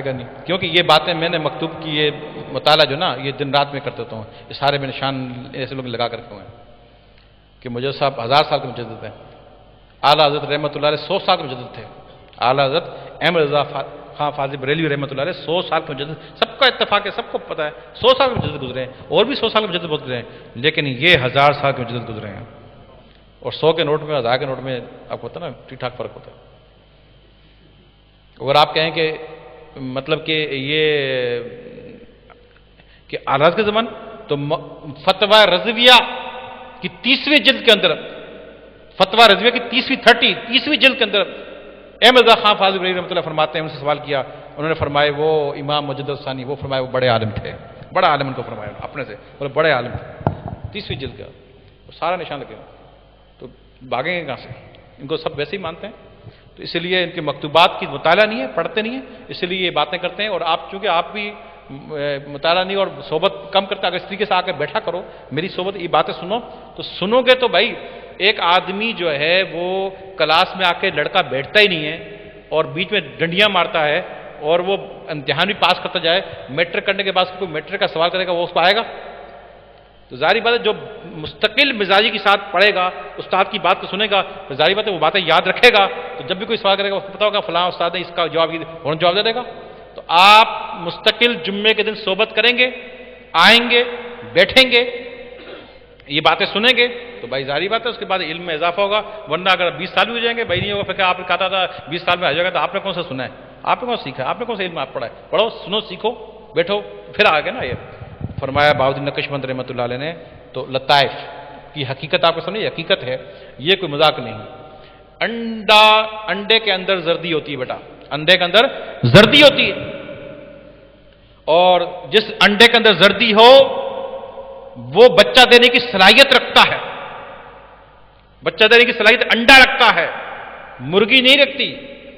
Speaker 3: گا نہیں، کیونکہ یہ باتیں میں نے مکتوب کی، یہ مطالعہ جو نا یہ دن رات میں کرتے ہوتا ہوں، یہ سارے میں نشان ایسے لوگ لگا کر کے ہوئے ہیں کہ مجھے صاحب 1000 سال کے مجدد ہیں، اعلیٰ حضرت رحمۃ اللہ علیہ 100 سال کے مجدد تھے، اعلیٰ حضرت احمد رضا خان فاضل بریلوی رحمۃ اللہ علیہ 100 سال کے مجدد، سب کا اتفاق ہے، سب کو پتہ ہے 100 سال کے مجدد گزرے ہیں، اور بھی 100 سال کے مجدد گزرے ہیں، لیکن یہ 1000 سال کے مجدد گزرے ہیں، اور 100 کے نوٹ میں 1000 کے نوٹ میں آپ کو ہوتا ہے نا ٹھیک ٹھاک فرق ہوتا ہے۔ اگر آپ کہیں کہ مطلب کہ یہ کہ اعلیٰ کے زمان تو فتویٰ رضویہ کی 30ویں جلد کے اندر، فتویٰ رضویہ کی 30ویں جلد کے اندر احمد رضا خان فاضل بریلوی رحمۃ اللہ فرماتے ہیں، ان سے سوال کیا، انہوں نے فرمایا وہ امام مجدد ثانی، وہ فرمایا وہ بڑے عالم تھے، بڑا عالم ان کو فرمایا اپنے سے، بولے بڑے عالم تھے، 30ویں جلد کا وہ سارا نشان لگے، تو بھاگیں گے کہاں سے، ان کو سب ویسے ہی مانتے ہیں، تو اس لیے ان کے مکتوبات کی مطالعہ نہیں ہے، پڑھتے نہیں ہیں، اس لیے یہ باتیں کرتے ہیں، اور آپ چونکہ آپ بھی مطالعہ نہیں اور صحبت کم کرتے، اگر اس طریقے سے آ کے بیٹھا کرو میری صحبت، یہ باتیں سنو تو سنو گے تو بھائی ایک آدمی جو ہے وہ کلاس میں آ کے لڑکا بیٹھتا ہی نہیں ہے اور بیچ میں ڈنڈیاں مارتا ہے اور وہ امتحان بھی پاس کرتا جائے، میٹرک کرنے کے بعد کوئی میٹرک کا سوال کرے گا وہ اس کو آئے گا، تو ظاہری بات ہے جو مستقل مزاجی کے ساتھ پڑھے گا، استاد کی بات کو سنے گا، تو ظاہری بات ہے وہ باتیں یاد رکھے گا، تو جب بھی کوئی سوال کرے گا اس کو پتا ہوگا فلاں استاد نے اس کا جواب جواب دے دے گا، تو آپ مستقل جمعے کے دن صحبت کریں گے، آئیں گے، بیٹھیں گے، یہ باتیں سنیں گے، تو بھائی ظاہری بات ہے اس کے بعد علم میں اضافہ ہوگا، ورنہ اگر 20 سال بھی ہو جائیں گے بھائی نہیں ہوگا، پھر آپ نے کہا تھا 20 سال میں آ جائے گا، تو آپ نے کون سا سنا ہے، آپ نے کون سا سیکھا ہے، آپ نے کون سا علم آپ پڑھا ہے، پڑھو سنو سیکھو بیٹھو پھر آگے نا۔ یہ فرمایا بہاؤالدین نقشبند رحمۃ اللہ علیہ نے، تو لطائف کی حقیقت آپ کو سمجھے، حقیقت ہے، یہ کوئی مذاق نہیں، انڈے کے اندر زردی ہوتی ہے بیٹا، انڈے کے اندر زردی ہوتی ہے، اور جس انڈے کے اندر زردی ہو وہ بچہ دینے کی صلاحیت رکھتا ہے، بچہ دینے کی صلاحیت انڈا رکھتا ہے، مرغی نہیں رکھتی،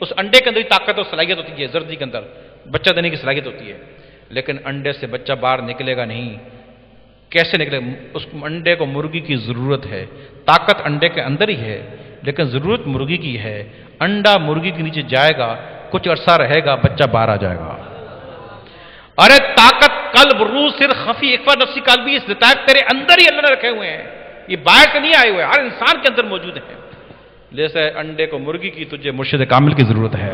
Speaker 3: اس انڈے کے اندر طاقت اور صلاحیت ہوتی ہے، زردی کے اندر بچہ دینے کی صلاحیت ہوتی ہے، لیکن انڈے سے بچہ باہر نکلے گا نہیں، کیسے نکلے گا؟ اس انڈے کو مرغی کی ضرورت ہے، طاقت انڈے کے اندر ہی ہے لیکن ضرورت مرغی کی ہے، انڈا مرغی کے نیچے جائے گا، کچھ عرصہ رہے گا، بچہ باہر آ جائے گا۔ ارے طاقت قلب روح سر خفی اخفا نفسی قلبی، اس لطائف تیرے اندر ہی اللہ نے رکھے ہوئے ہیں، یہ باہر سے نہیں آئے ہوئے، ہر انسان کے اندر موجود ہیں، جیسے انڈے کو مرغی کی تجھے مرشد کامل کی ضرورت ہے،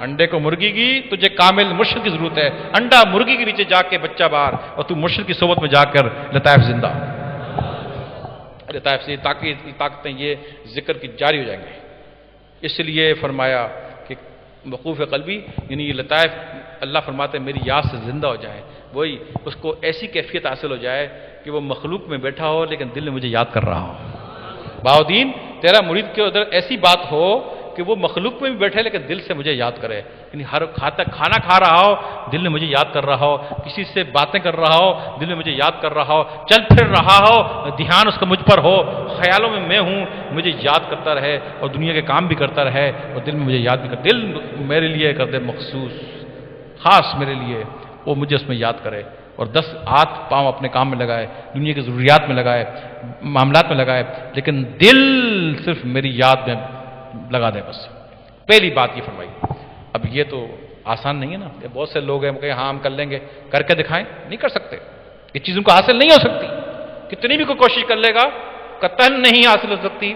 Speaker 3: انڈے کو مرغی کی تجھے کامل مرشد کی ضرورت ہے، انڈا مرغی کے نیچے جا کے بچہ باہر، اور تو مرشد کی صحبت میں جا کر لطائف زندہ، لطائف سے طاقتیں یہ ذکر کی جاری ہو جائیں گے۔ اس لیے فرمایا کہ وقوف قلبی یعنی یہ لطائف اللہ فرماتے ہیں میری یاد سے زندہ ہو جائے، وہی اس کو ایسی کیفیت حاصل ہو جائے کہ وہ مخلوق میں بیٹھا ہو لیکن دل میں مجھے یاد کر رہا ہو۔ بہاؤدین تیرا مرید کے ادھر ایسی بات ہو کہ وہ مخلوق میں بھی بیٹھے لیکن دل سے مجھے یاد کرے، یعنی ہر کھانا کھا رہا ہو دل میں مجھے یاد کر رہا ہو، کسی سے باتیں کر رہا ہو دل میں مجھے یاد کر رہا ہو، چل پھر رہا ہو دھیان اس کا مجھ پر ہو، خیالوں میں ہوں مجھے یاد کرتا رہے اور دنیا کے کام بھی کرتا رہے اور دل میں مجھے یاد بھی کر، دل میرے لیے کر دے مخصوص خاص میرے لیے، وہ مجھے اس میں یاد کرے اور 10 ہاتھ پاؤں اپنے کام میں لگائے، دنیا کی ضروریات میں لگائے، معاملات میں لگائے، لیکن دل صرف میری یاد میں لگا دے بس۔ پہلی بات یہ فرمائی۔ اب یہ تو آسان نہیں ہے نا، یہ بہت سے لوگ ہیں کہ ہاں ہم کر لیں گے، کر کے دکھائیں، نہیں کر سکتے، یہ چیز ان کو حاصل نہیں ہو سکتی، کتنی بھی کوئی کوشش کر لے گا قطعاً نہیں حاصل ہو سکتی،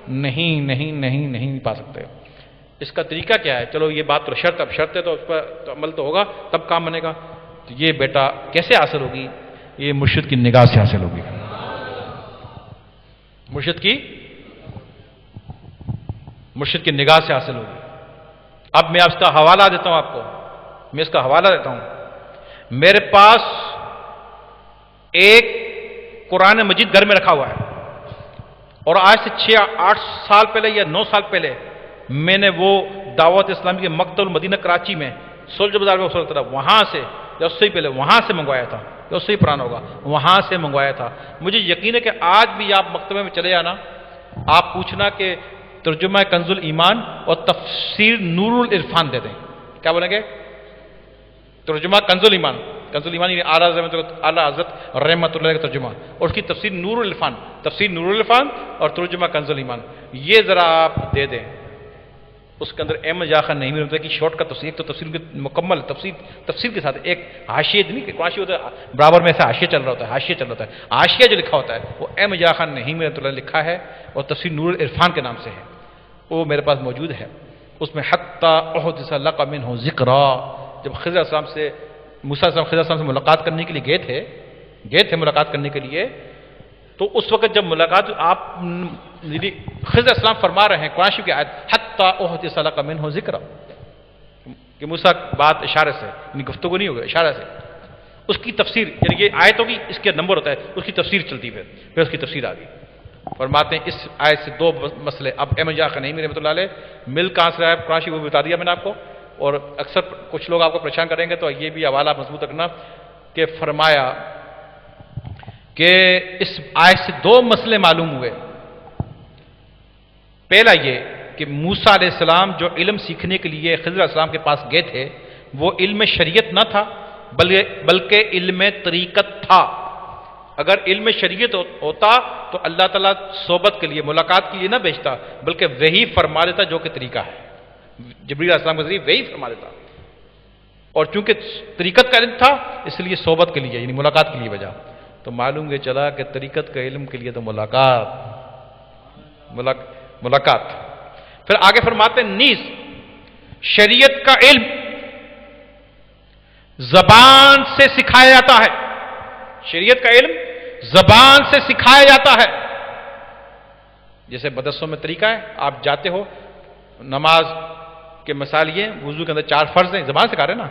Speaker 3: نہیں پا سکتے۔ اس کا طریقہ کیا ہے؟ چلو یہ بات تو شرط ہے تو اس پر عمل تو ہوگا تب کام بنے گا۔ تو یہ بیٹا کیسے حاصل ہوگی؟ یہ مرشد کی نگاہ سے حاصل ہوگی، مرشد کی نگاہ سے حاصل ہوگی۔ اب میں اس کا حوالہ دیتا ہوں آپ کو، میں اس کا حوالہ دیتا ہوں۔ میرے پاس ایک قرآن مجید گھر میں رکھا ہوا ہے اور آج سے 6-8 سال پہلے یا 9 سال پہلے میں نے وہ دعوت اسلامی کے مکتب المدینہ کراچی میں سولجر بازار میں وہاں سے یا اس سے پہلے وہاں سے منگوایا تھا، یا اس سے ہی پرانا ہوگا، وہاں سے منگوایا تھا۔ مجھے یقین ہے کہ آج بھی آپ مکتبے میں چلے جانا، آپ پوچھنا کہ ترجمہ کنز الایمان اور تفسیر نور العرفان دے دیں، کیا بولیں گے؟ ترجمہ کنز الایمان یعنی اعلیٰ حضرت رحمۃ اللہ کا ترجمہ، اور اس کی تفسیر نور العرفان اور ترجمہ کنز الایمان، یہ ذرا آپ دے دیں۔ اس کے اندر احمد جاخر نہیں ملتا کہ شارٹ کا تفسیر، تو تفسیر کی مکمل تفسیر کے ساتھ ایک حاشیہ نہیں کہ حاشیہ ہوتا ہے برابر میں ایسا حاشیہ چل رہا ہوتا ہے، حاشیہ جو لکھا ہوتا ہے وہ احمد جاخر نہیں رحمۃ اللہ لکھا ہے اور تفسیر نور العرفان کے نام سے ہے، وہ میرے پاس موجود ہے۔ اس میں حتی احدث لک منہ ذکرا، جب خضر علیہ السلام سے موسیٰ علیہ السلام خضر علیہ السلام سے ملاقات کرنے کے لیے گئے تھے ملاقات کرنے کے لیے، تو اس وقت جب ملاقات آپ خضر علیہ السلام فرما رہے ہیں قرآن شریف کی آیت حتی احدث لک منہ ذکرا، کہ موسیٰ بات اشارے سے یعنی گفتگو نہیں ہوگا، اشارے سے اس کی تفسیر یعنی یہ آیت ہوگی، اس کے نمبر ہوتا ہے، اس کی تفسیر چلتی پھر اس کی تفسیر آ گئی۔ فرماتے ہیں اس آیت سے 2 مسئلے اب احمد جاخر نعیمی رحمۃ اللہ علیہ مل کہاں سے آیا قرآن شریف وہ بتا دیا میں نے آپ کو، اور اکثر کچھ لوگ آپ کو پریشان کریں گے تو یہ بھی حوالہ مضبوط رکھنا کہ فرمایا کہ اس آیت سے 2 مسئلے معلوم ہوئے۔ پہلا یہ کہ موسیٰ علیہ السلام جو علم سیکھنے کے لیے خضر علیہ السلام کے پاس گئے تھے وہ علم شریعت نہ تھا بلکہ علم طریقت تھا۔ اگر علم شریعت ہوتا تو اللہ تعالیٰ صحبت کے لیے ملاقات کے لیے نہ بھیجتا بلکہ وہی فرما دیتا جو کہ طریقہ ہے، جبریل علیہ السلام کے ذریعے وہی فرما دیتا، اور چونکہ طریقت کا علم تھا اس لیے صحبت کے لیے یعنی ملاقات کے لیے بھیجا۔ تو معلوم یہ چلا کہ طریقت کا علم کے لیے تو ملاقات۔ پھر آگے فرماتے ہیں نیز شریعت کا علم زبان سے سکھایا جاتا ہے، شریعت کا علم زبان سے سکھایا جاتا ہے۔ جیسے مدرسوں میں طریقہ ہے، آپ جاتے ہو نماز کے مسائل یہ وضو کے اندر 4 فرض ہیں، زبان سے سکھا رہے نا،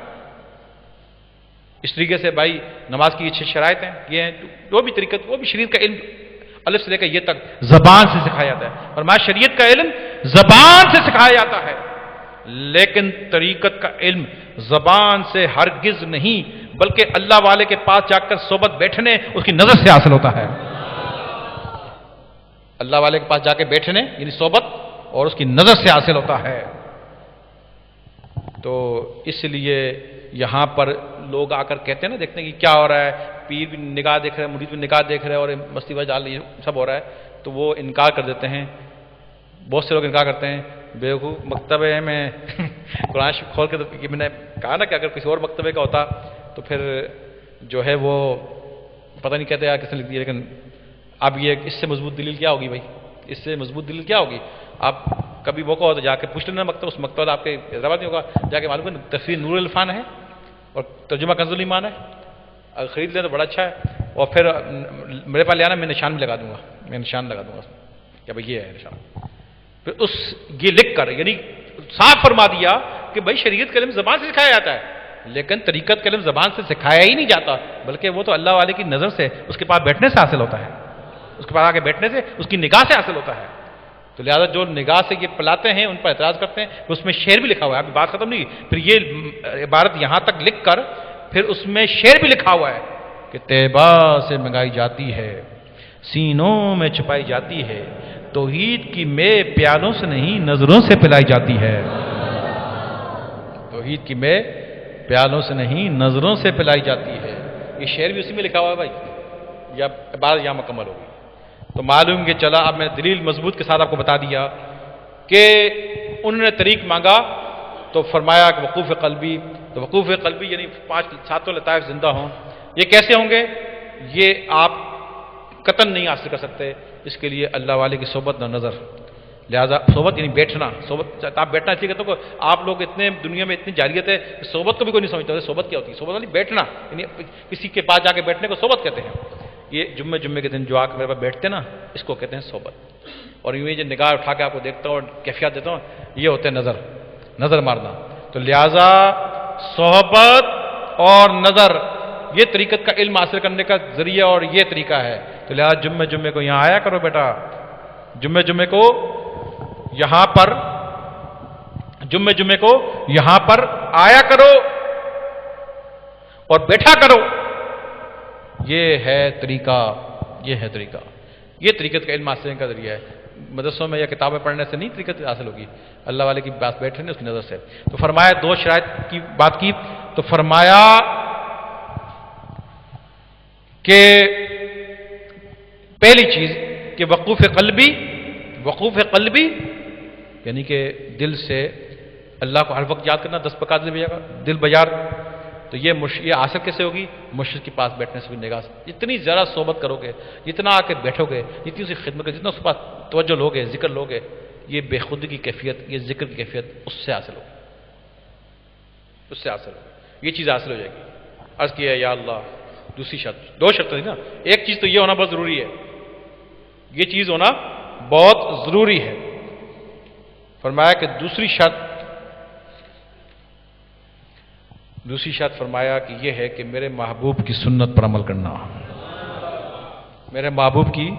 Speaker 3: اس طریقے سے بھائی نماز کی یہ 6 شرائط ہیں، یہ ہیں، جو بھی طریقت وہ بھی شریعت کا علم الف سے لے کر یہ تک زبان سے سکھایا جاتا ہے، اور شریعت کا علم زبان سے سکھایا جاتا ہے، لیکن طریقت کا علم زبان سے ہرگز نہیں بلکہ اللہ والے کے پاس جا کر صحبت بیٹھنے اس کی نظر سے حاصل ہوتا ہے۔ اللہ والے کے پاس جا کے بیٹھنے یعنی صحبت اور اس کی نظر سے حاصل ہوتا ہے۔ تو اس لیے یہاں پر لوگ آ کر کہتے ہیں نا، دیکھتے ہیں کہ کیا ہو رہا ہے، پیر بھی نگاہ دیکھ رہے ہیں، مرید بھی نگاہ دیکھ رہے ہیں اور مستی بج ڈال سب ہو رہا ہے، تو وہ انکار کر دیتے ہیں۔ بہت سے لوگ انکار کرتے ہیں، بیوقوف مکتبے میں قرآن شریف کھول کے، تو میں نے کہا نا کہ اگر کسی اور مکتبے کا ہوتا تو پھر جو ہے وہ پتہ نہیں کہتے یار کس نے لکھ دیا، لیکن اب یہ اس سے مضبوط دلیل کیا ہوگی بھائی، اس سے مضبوط دلیل کیا ہوگی؟ آپ کبھی موقع ہو تو جا کے پوچھ لینا مکتب، اس مکتب آپ کے حیدرآباد میں ہوگا، جا کے معلوم ہے تفسیر نور العرفان ہے اور ترجمہ کنز الایمان ہے، اگر خرید لیں تو بڑا اچھا ہے، اور پھر میرے پاس لے آنا، میں نشان بھی لگا دوں گا، میں نشان لگا دوں گا کہ بھائی یہ ہے نشان. پھر یہ لکھ کر یعنی صاف فرما دیا کہ بھائی شریعت کا علم زبان سے سکھایا جاتا ہے، لیکن طریقت کا علم زبان سے سکھایا ہی نہیں جاتا، بلکہ وہ تو اللہ والے کی نظر سے، اس کے پاس بیٹھنے سے حاصل ہوتا ہے، اس کے پاس آ کے بیٹھنے سے، اس کی نگاہ سے حاصل ہوتا ہے. تو لہذا جو نگاہ سے یہ پلاتے ہیں ان پر اعتراض کرتے ہیں کہ اس میں شعر بھی لکھا ہوا ہے. ابھی بات ختم نہیں، پھر یہ عبارت یہاں تک لکھ کر پھر اس میں شعر بھی لکھا ہوا ہے کہ طیبہ سے منگائی جاتی ہے، سینوں میں چھپائی جاتی ہے، توحید کی میں پیالوں سے نہیں نظروں سے پلائی جاتی ہے. توحید کی میں پیالوں سے نہیں نظروں سے پلائی جاتی ہے. یہ شعر بھی اسی میں لکھا ہوا ہے بھائی، یا عبارت یہاں مکمل ہوگی. تو معلوم کہ چلا اب میں نے دلیل مضبوط کے ساتھ آپ کو بتا دیا کہ انہوں نے طریق مانگا تو فرمایا کہ وقوف قلبی. تو وقوف قلبی یعنی 5 لطائف زندہ ہوں. یہ کیسے ہوں گے؟ یہ آپ قطن نہیں حاصل کر سکتے، اس کے لیے اللہ والے کی صحبت نہ نظر. لہذا صحبت یعنی بیٹھنا، صحبت آپ بیٹھنا اچھی کہتے ہو. آپ لوگ اتنے دنیا میں اتنی جاہلیت ہے، صحبت کو بھی کوئی نہیں سمجھتا. صحبت کیا ہوتی ہے؟ صحبت یعنی بیٹھنا، یعنی کسی کے پاس جا کے بیٹھنے کو صحبت کہتے ہیں. یہ جمعے کے دن جو آ کے میرے پاس بیٹھتے ہیں نا، اس کو کہتے ہیں صحبت. اور یوں ہی جو نگاہ اٹھا کے آپ کو دیکھتا ہوں اور کیفیت دیتا ہوں، یہ ہوتے ہیں نظر مارنا. تو لہذا صحبت اور نظر یہ طریقت کا علم حاصل کرنے کا ذریعہ اور یہ طریقہ ہے. تو لہذا جمعے کو یہاں آیا کرو بیٹا، جمعے کو یہاں پر آیا کرو اور بیٹھا کرو. یہ ہے طریقہ. یہ طریقت کا علم حاصل کرنے کا ذریعہ ہے. مدرسوں میں یا کتابیں پڑھنے سے نہیں طریقت حاصل ہوگی، اللہ والے کی بات بیٹھے اس کی نظر سے. تو فرمایا 2 شرائط کی بات کی. تو فرمایا کہ پہلی چیز کہ وقوف قلبی یعنی کہ دل سے اللہ کو ہر وقت یاد کرنا، 10 پکا دل بیار. تو یہ حاصل کیسے ہوگی؟ مرشد کے پاس بیٹھنے سے بھی، نگاہ سے. جتنی زیادہ صحبت کرو گے، جتنا آ کے بیٹھو گے، جتنی اسی خدمت کرو، جتنا اس کے پاس توجہ لوگے، ذکر لوگے، یہ بے خودی کی کیفیت، یہ ذکر کی کیفیت اس سے حاصل ہوگی. یہ چیز حاصل ہو جائے گی. عرض کیا یا اللہ. دوسری شرط، 2 شرطیں تھی نا. ایک چیز تو یہ ہونا بہت ضروری ہے، یہ چیز ہونا بہت ضروری ہے. فرمایا کہ دوسری شرط فرمایا کہ یہ ہے کہ میرے محبوب کی سنت پر عمل کرنا. میرے محبوب کی،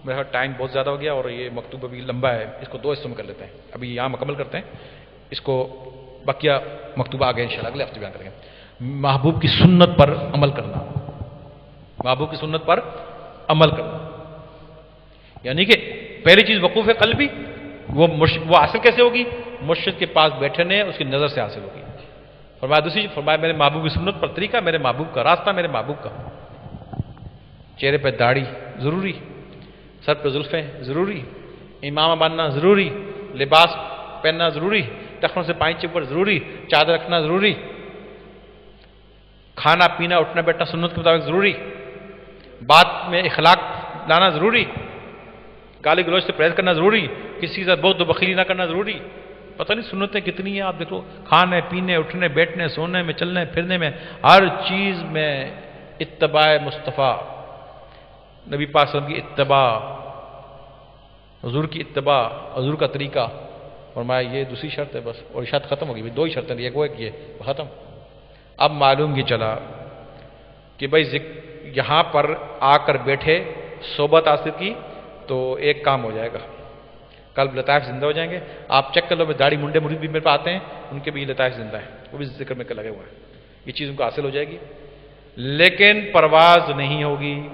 Speaker 3: میرا ٹائم بہت زیادہ ہو گیا اور یہ مکتوب ابھی لمبا ہے، اس کو 2 حصوں میں کر لیتے ہیں. ابھی یہاں مکمل کرتے ہیں اس کو، بقیہ مکتوب آگے انشاءاللہ اگلے ہفتے بیان کریں گے. محبوب کی سنت پر عمل کرنا. محبوب کی سنت پر عمل کرنا یعنی کہ پہلی چیز وقوف قلبی، وہ حاصل کیسے ہوگی؟ مرشد کے پاس بیٹھنے، اس کی نظر سے حاصل ہوگی. فرمایا دوسری چیز، فرمایا میرے محبوب کی سنت پر طریقہ، میرے محبوب کا راستہ، میرے محبوب کا. چہرے پہ داڑھی ضروری، سر پہ زلفیں ضروری، امامہ باندھنا ضروری، لباس پہننا ضروری، ٹخنوں سے پائیں چپر ضروری، چادر رکھنا ضروری، کھانا پینا اٹھنا بیٹھنا سنت کے مطابق ضروری، بات میں اخلاق لانا ضروری، گالی گلوچ سے پرہیز کرنا ضروری، کسی سے بہت بخیلی نہ کرنا ضروری. پتہ نہیں سنتیں کتنی ہیں، آپ دیکھو کھانے پینے اٹھنے بیٹھنے سونے میں چلنے پھرنے میں ہر چیز میں اتباع مصطفیٰ، نبی پاک صلی اللہ علیہ وسلم کی اتباع، حضور کی اتباع، حضور کا طریقہ. فرمایا یہ دوسری شرط ہے بس، اور شرط ختم ہوگی. 2 ہی شرطیں، ایک وہ ایک یہ ختم. اب معلوم یہ چلا کہ بھائی یہاں پر آ کر بیٹھے، صحبت حاصل کی تو ایک کام ہو جائے گا، قلب لطائف زندہ ہو جائیں گے. آپ چیک کر لو، داڑھی منڈے مرید بھی میرے پاس آتے ہیں، ان کے بھی لطائف زندہ ہیں، وہ بھی ذکر میں لگے ہوئے ہیں. یہ چیز ان کو حاصل ہو جائے گی، لیکن پرواز نہیں ہوگی.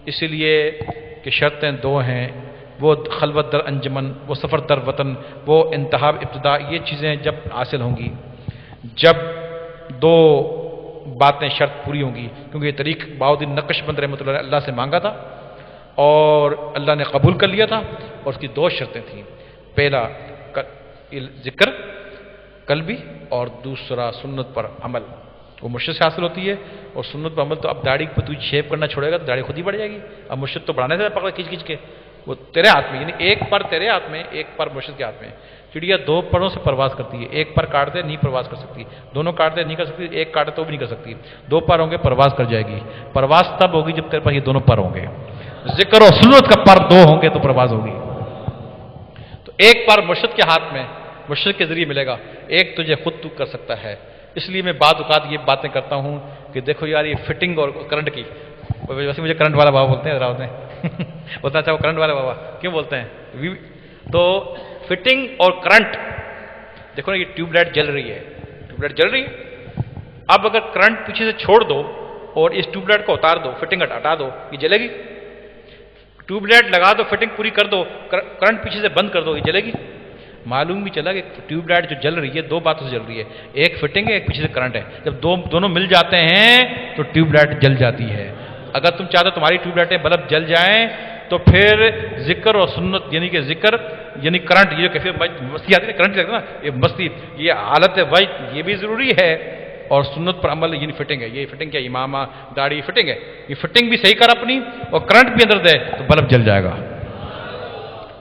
Speaker 3: اس لیے کہ شرطیں 2 ہیں، وہ خلوت در انجمن، وہ سفر در وطن، وہ انتہا ابتدا. یہ چیزیں جب حاصل ہوں گی، جب 2 باتیں شرط پوری ہوں گی. کیونکہ یہ طریق بہاؤالدین نقش بند رحمۃ اللہ علیہ اللہ سے مانگا تھا اور اللہ نے قبول کر لیا تھا، اور اس کی 2 شرطیں تھیں. پہلا ذکر قلبی اور دوسرا سنت پر عمل. وہ مرشد سے حاصل ہوتی ہے، اور سنت پر عمل تو اب داڑھی پہ تو شیپ کرنا چھوڑے گا تو داڑھی خود ہی بڑھ جائے گی. اب مرشد تو بڑھانے سے پکڑا کھینچ کے، وہ تیرے ہاتھ میں، یعنی ایک پر تیرے ہاتھ میں، ایک پر مرشد کے ہاتھ میں. چڑیا دو پروں سے پرواز کرتی ہے، ایک پر کاٹ دے نہیں پرواز کر سکتی، دونوں کاٹ دے نہیں کر سکتی، ایک کاٹے تو بھی نہیں کر سکتی. دو پر ہوں گے پرواز کر جائے گی. پرواز تب ہوگی جب تیرے پاس یہ دونوں پر ہوں گے. ذکر و سنت کا پر دو ہوں گے تو پرواز ہوگی. تو ایک پر مرشد کے ہاتھ میں، مرشد کے ذریعے ملے گا، ایک تجھے خود تو کر سکتا ہے. اس لیے میں بعض اوقات یہ باتیں کرتا ہوں کہ دیکھو یار یہ فٹنگ اور کرنٹ کی، ویسے مجھے کرنٹ والا بابا بولتے ہیں، ذرا ہوتے ہیں اتنا اچھا وہ کرنٹ والا بابا کیوں بولتے ہیں. تو فٹنگ اور کرنٹ، دیکھو نا یہ ٹیوب لائٹ جل رہی ہے، ٹیوب لائٹ جل رہی ہے. اب اگر کرنٹ پیچھے سے چھوڑ دو اور اس ٹیوب لائٹ کو اتار دو، فٹنگ ہٹا دو، یہ جلے گی؟ ٹیوب لائٹ لگا دو، فٹنگ پوری کر دو، کرنٹ پیچھے سے بند کر دو، یہ جلے گی؟ معلوم بھی چلا کہ ٹیوب لائٹ جو جل رہی ہے دو باتوں سے جل رہی ہے، ایک فٹنگ ہے، ایک پیچھے سے کرنٹ ہے. جب دونوں مل جاتے ہیں تو ٹیوب لائٹ جل جاتی ہے. اگر تم چاہتے ہو تمہاری ٹیوب لائٹیں بلب جل جائیں تو پھر ذکر اور سنت یعنی کہ ذکر یعنی کرنٹ، یہ جو کیفیت مستی آتی ہے کرنٹ لگتا ہے نا، یہ مستی، یہ حالت وحی یہ بھی ضروری ہے. اور سنت پر عمل یعنی فٹنگ ہے. یہ فٹنگ کیا؟ امامہ داڑھی فٹنگ ہے. یہ فٹنگ بھی صحیح کر اپنی اور کرنٹ بھی اندر دے تو بلب جل جائے گا.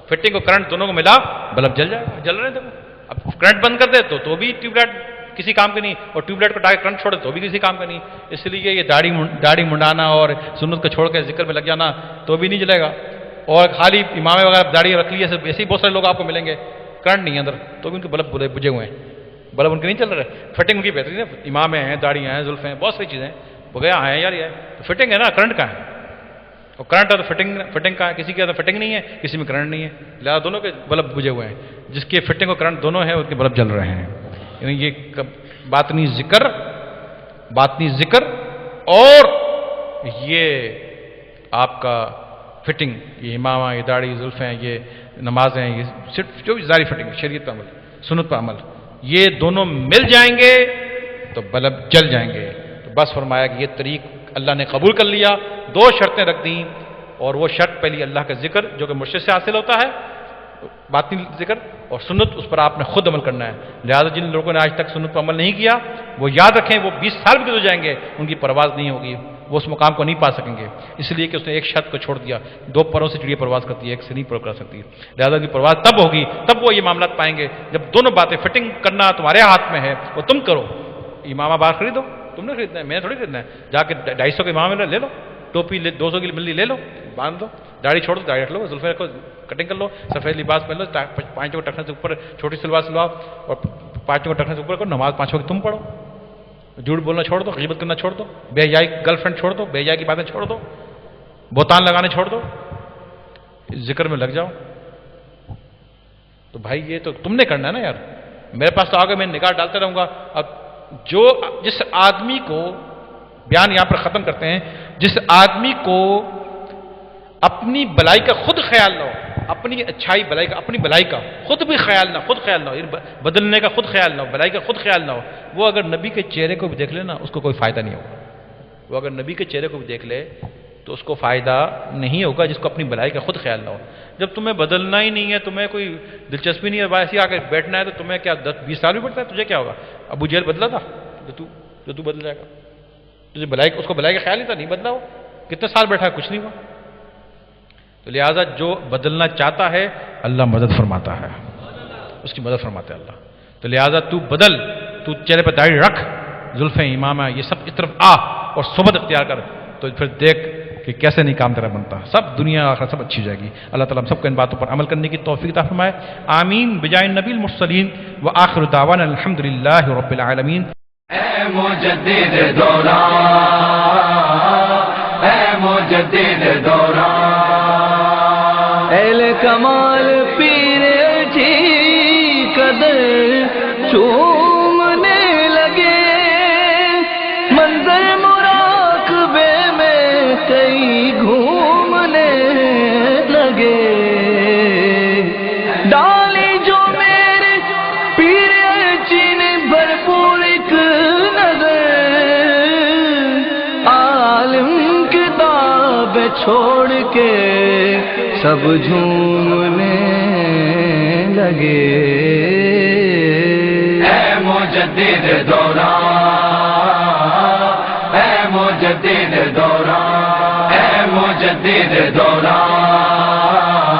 Speaker 3: فٹنگ اور کرنٹ دونوں کو ملا بلب جل جائے گا. جل رہے ہیں دیکھو. اب کرنٹ بند کر دے تو بھی ٹیوب لائٹ کسی کام کا نہیں، اور ٹیوب لائٹ کو ڈائریکٹ کرنٹ چھوڑے تو بھی کسی کام کا نہیں. اس لیے یہ داڑھی منڈانا اور سنت کو چھوڑ کے ذکر میں لگ جانا تو بھی نہیں جلے گا. اور خالی امام وغیرہ داڑھی رکھ لی ایسے ہی بہت سارے لوگ آپ کو ملیں گے، کرنٹ نہیں ہے اندر تو بھی ان کے بلب بجے ہوئے ہیں، بلب ان کے نہیں چل رہے. فٹنگ ان کی بہترین ہے، امام ہیں، داڑیاں ہیں، زلفیں ہیں، بہت ساری چیزیں وہ گیا ہیں یار. یہ تو فٹنگ ہے نا، کرنٹ کا ہے. اور کرنٹ ہے تو فٹنگ کا ہے. کسی کے اندر فٹنگ نہیں ہے، کسی میں کرنٹ نہیں ہے، لہٰذا دونوں کے بلب بجے ہوئے ہیں. جس کے فٹنگ اور کرنٹ دونوں ہیں ان کے بلب جل رہے ہیں. یعنی یہ باطنی ذکر اور یہ آپ کا فٹنگ، یہ امامہ، یہ داڑھی، زلفیں، یہ نمازیں، یہ صرف جو بھی ظاہری فٹنگ، شریعت پر عمل، سنت پر عمل، یہ دونوں مل جائیں گے تو بلب جل جائیں گے. تو بس فرمایا کہ یہ طریق اللہ نے قبول کر لیا. دو شرطیں رکھ دیں، اور وہ شرط پہلی اللہ کا ذکر جو کہ مرشد سے حاصل ہوتا ہے، باطنی ذکر، اور سنت اس پر آپ نے خود عمل کرنا ہے. لہذا جن لوگوں نے آج تک سنت پر عمل نہیں کیا وہ یاد رکھیں وہ 20 سال بھی گزر جائیں گے ان کی پرواز نہیں ہوگی، وہ اس مقام کو نہیں پا سکیں گے. اس لیے کہ اس نے ایک شرط کو چھوڑ دیا. دو پروں سے چڑیا پرواز کرتی ہے، ایک سے نہیں کر سکتی. لہذا کی پرواز تب ہوگی، تب وہ یہ معاملات پائیں گے جب دونوں باتیں، فٹنگ کرنا تمہارے ہاتھ میں ہے وہ تم کرو. امامہ باہر خریدو، تم نے خریدنا ہے، میں نے تھوڑی خریدنا ہے. جا کے 250 کے امامہ لے لو، ٹوپی 200 کی ملی لے لو، باندھ دو، داڑھی چھوڑ دو، داڑھی رکھ لو، زلفیں رکھو، کٹنگ کر لو، سفید لباس پہن لو، پانچوں کو ٹکنے سے اوپر چھوٹی سلوار سلواؤ اور پانچوں کو ٹکنے سے اوپر کرو، نماز 5 وقت تم پڑھو. جھوٹ بولنا چھوڑ دو، غیبت کرنا چھوڑ دو، بے حیائی گرل فرینڈ چھوڑ دو، بے حیائی کی باتیں چھوڑ دو، بہتان لگانے چھوڑ دو، ذکر میں لگ جاؤ. تو بھائی یہ تو تم نے کرنا ہے نا یار. میرے پاس تو آگے میں نگاہ ڈالتا رہوں گا. اب جس آدمی کو بیان یہاں پر ختم کرتے ہیں، جس آدمی کو اپنی بلائی کا خود خیال نہ ہو، اپنی اچھائی بلائی کا، اپنی بلائی کا خود بھی خیال نہ ہو، بدلنے کا خود خیال نہ ہو، بلائی کا خود خیال نہ ہو، وہ اگر نبی کے چہرے کو بھی دیکھ لے نا اس کو کوئی فائدہ نہیں ہوگا. وہ اگر نبی کے چہرے کو بھی دیکھ لے تو اس کو فائدہ نہیں ہوگا جس کو اپنی بلائی کا خود خیال نہ ہو. جب تمہیں بدلنا ہی نہیں ہے، تمہیں کوئی دلچسپی نہیں ہے ویسے آ کے بیٹھنا ہے، تو تمہیں کیا 10-20 سال بھی پڑتا ہے؟ تجھے کیا ہوگا؟ ابو جہل بدلا تھا جو تو بدل جائے گا. تجھے بلائی، اس کو بلائی کا خیال نہیں تھا، نہیں بدلا. وہ کتنے سال بیٹھا ہے؟ کچھ نہیں ہوا. تو لہٰذا جو بدلنا چاہتا ہے اللہ مدد فرماتا ہے، اس کی مدد فرماتا ہے اللہ. تو لہٰذا تو بدل، تو چہرے پہ داڑھی رکھ، زلفیں، امامہ، یہ سب اس طرف آ اور صحبت اختیار کر، تو پھر دیکھ کہ کیسے نہیں کام تیرا بنتا. سب دنیا آخرت سب اچھی جائے گی. اللہ تعالیٰ ہم سب کو ان باتوں پر عمل کرنے کی توفیق عطا فرمائے. آمین بجائے نبی المرسلین وآخر دعوانا الحمدللہ رب العالمین.
Speaker 1: اے مجدد دوران، اے مجدد دوران،
Speaker 2: اہل کمال پیر جی قدر چومنے لگے، منظر مراقبے میں کئی گھومنے لگے. ڈالی جو میرے پیر جی نے بھرپور ایک نظر، عالم کتاب چھوڑ کے سب جھومنے لگے.
Speaker 1: اے مجدد دوران، اے مجدد دوران، اے مجدد دوران.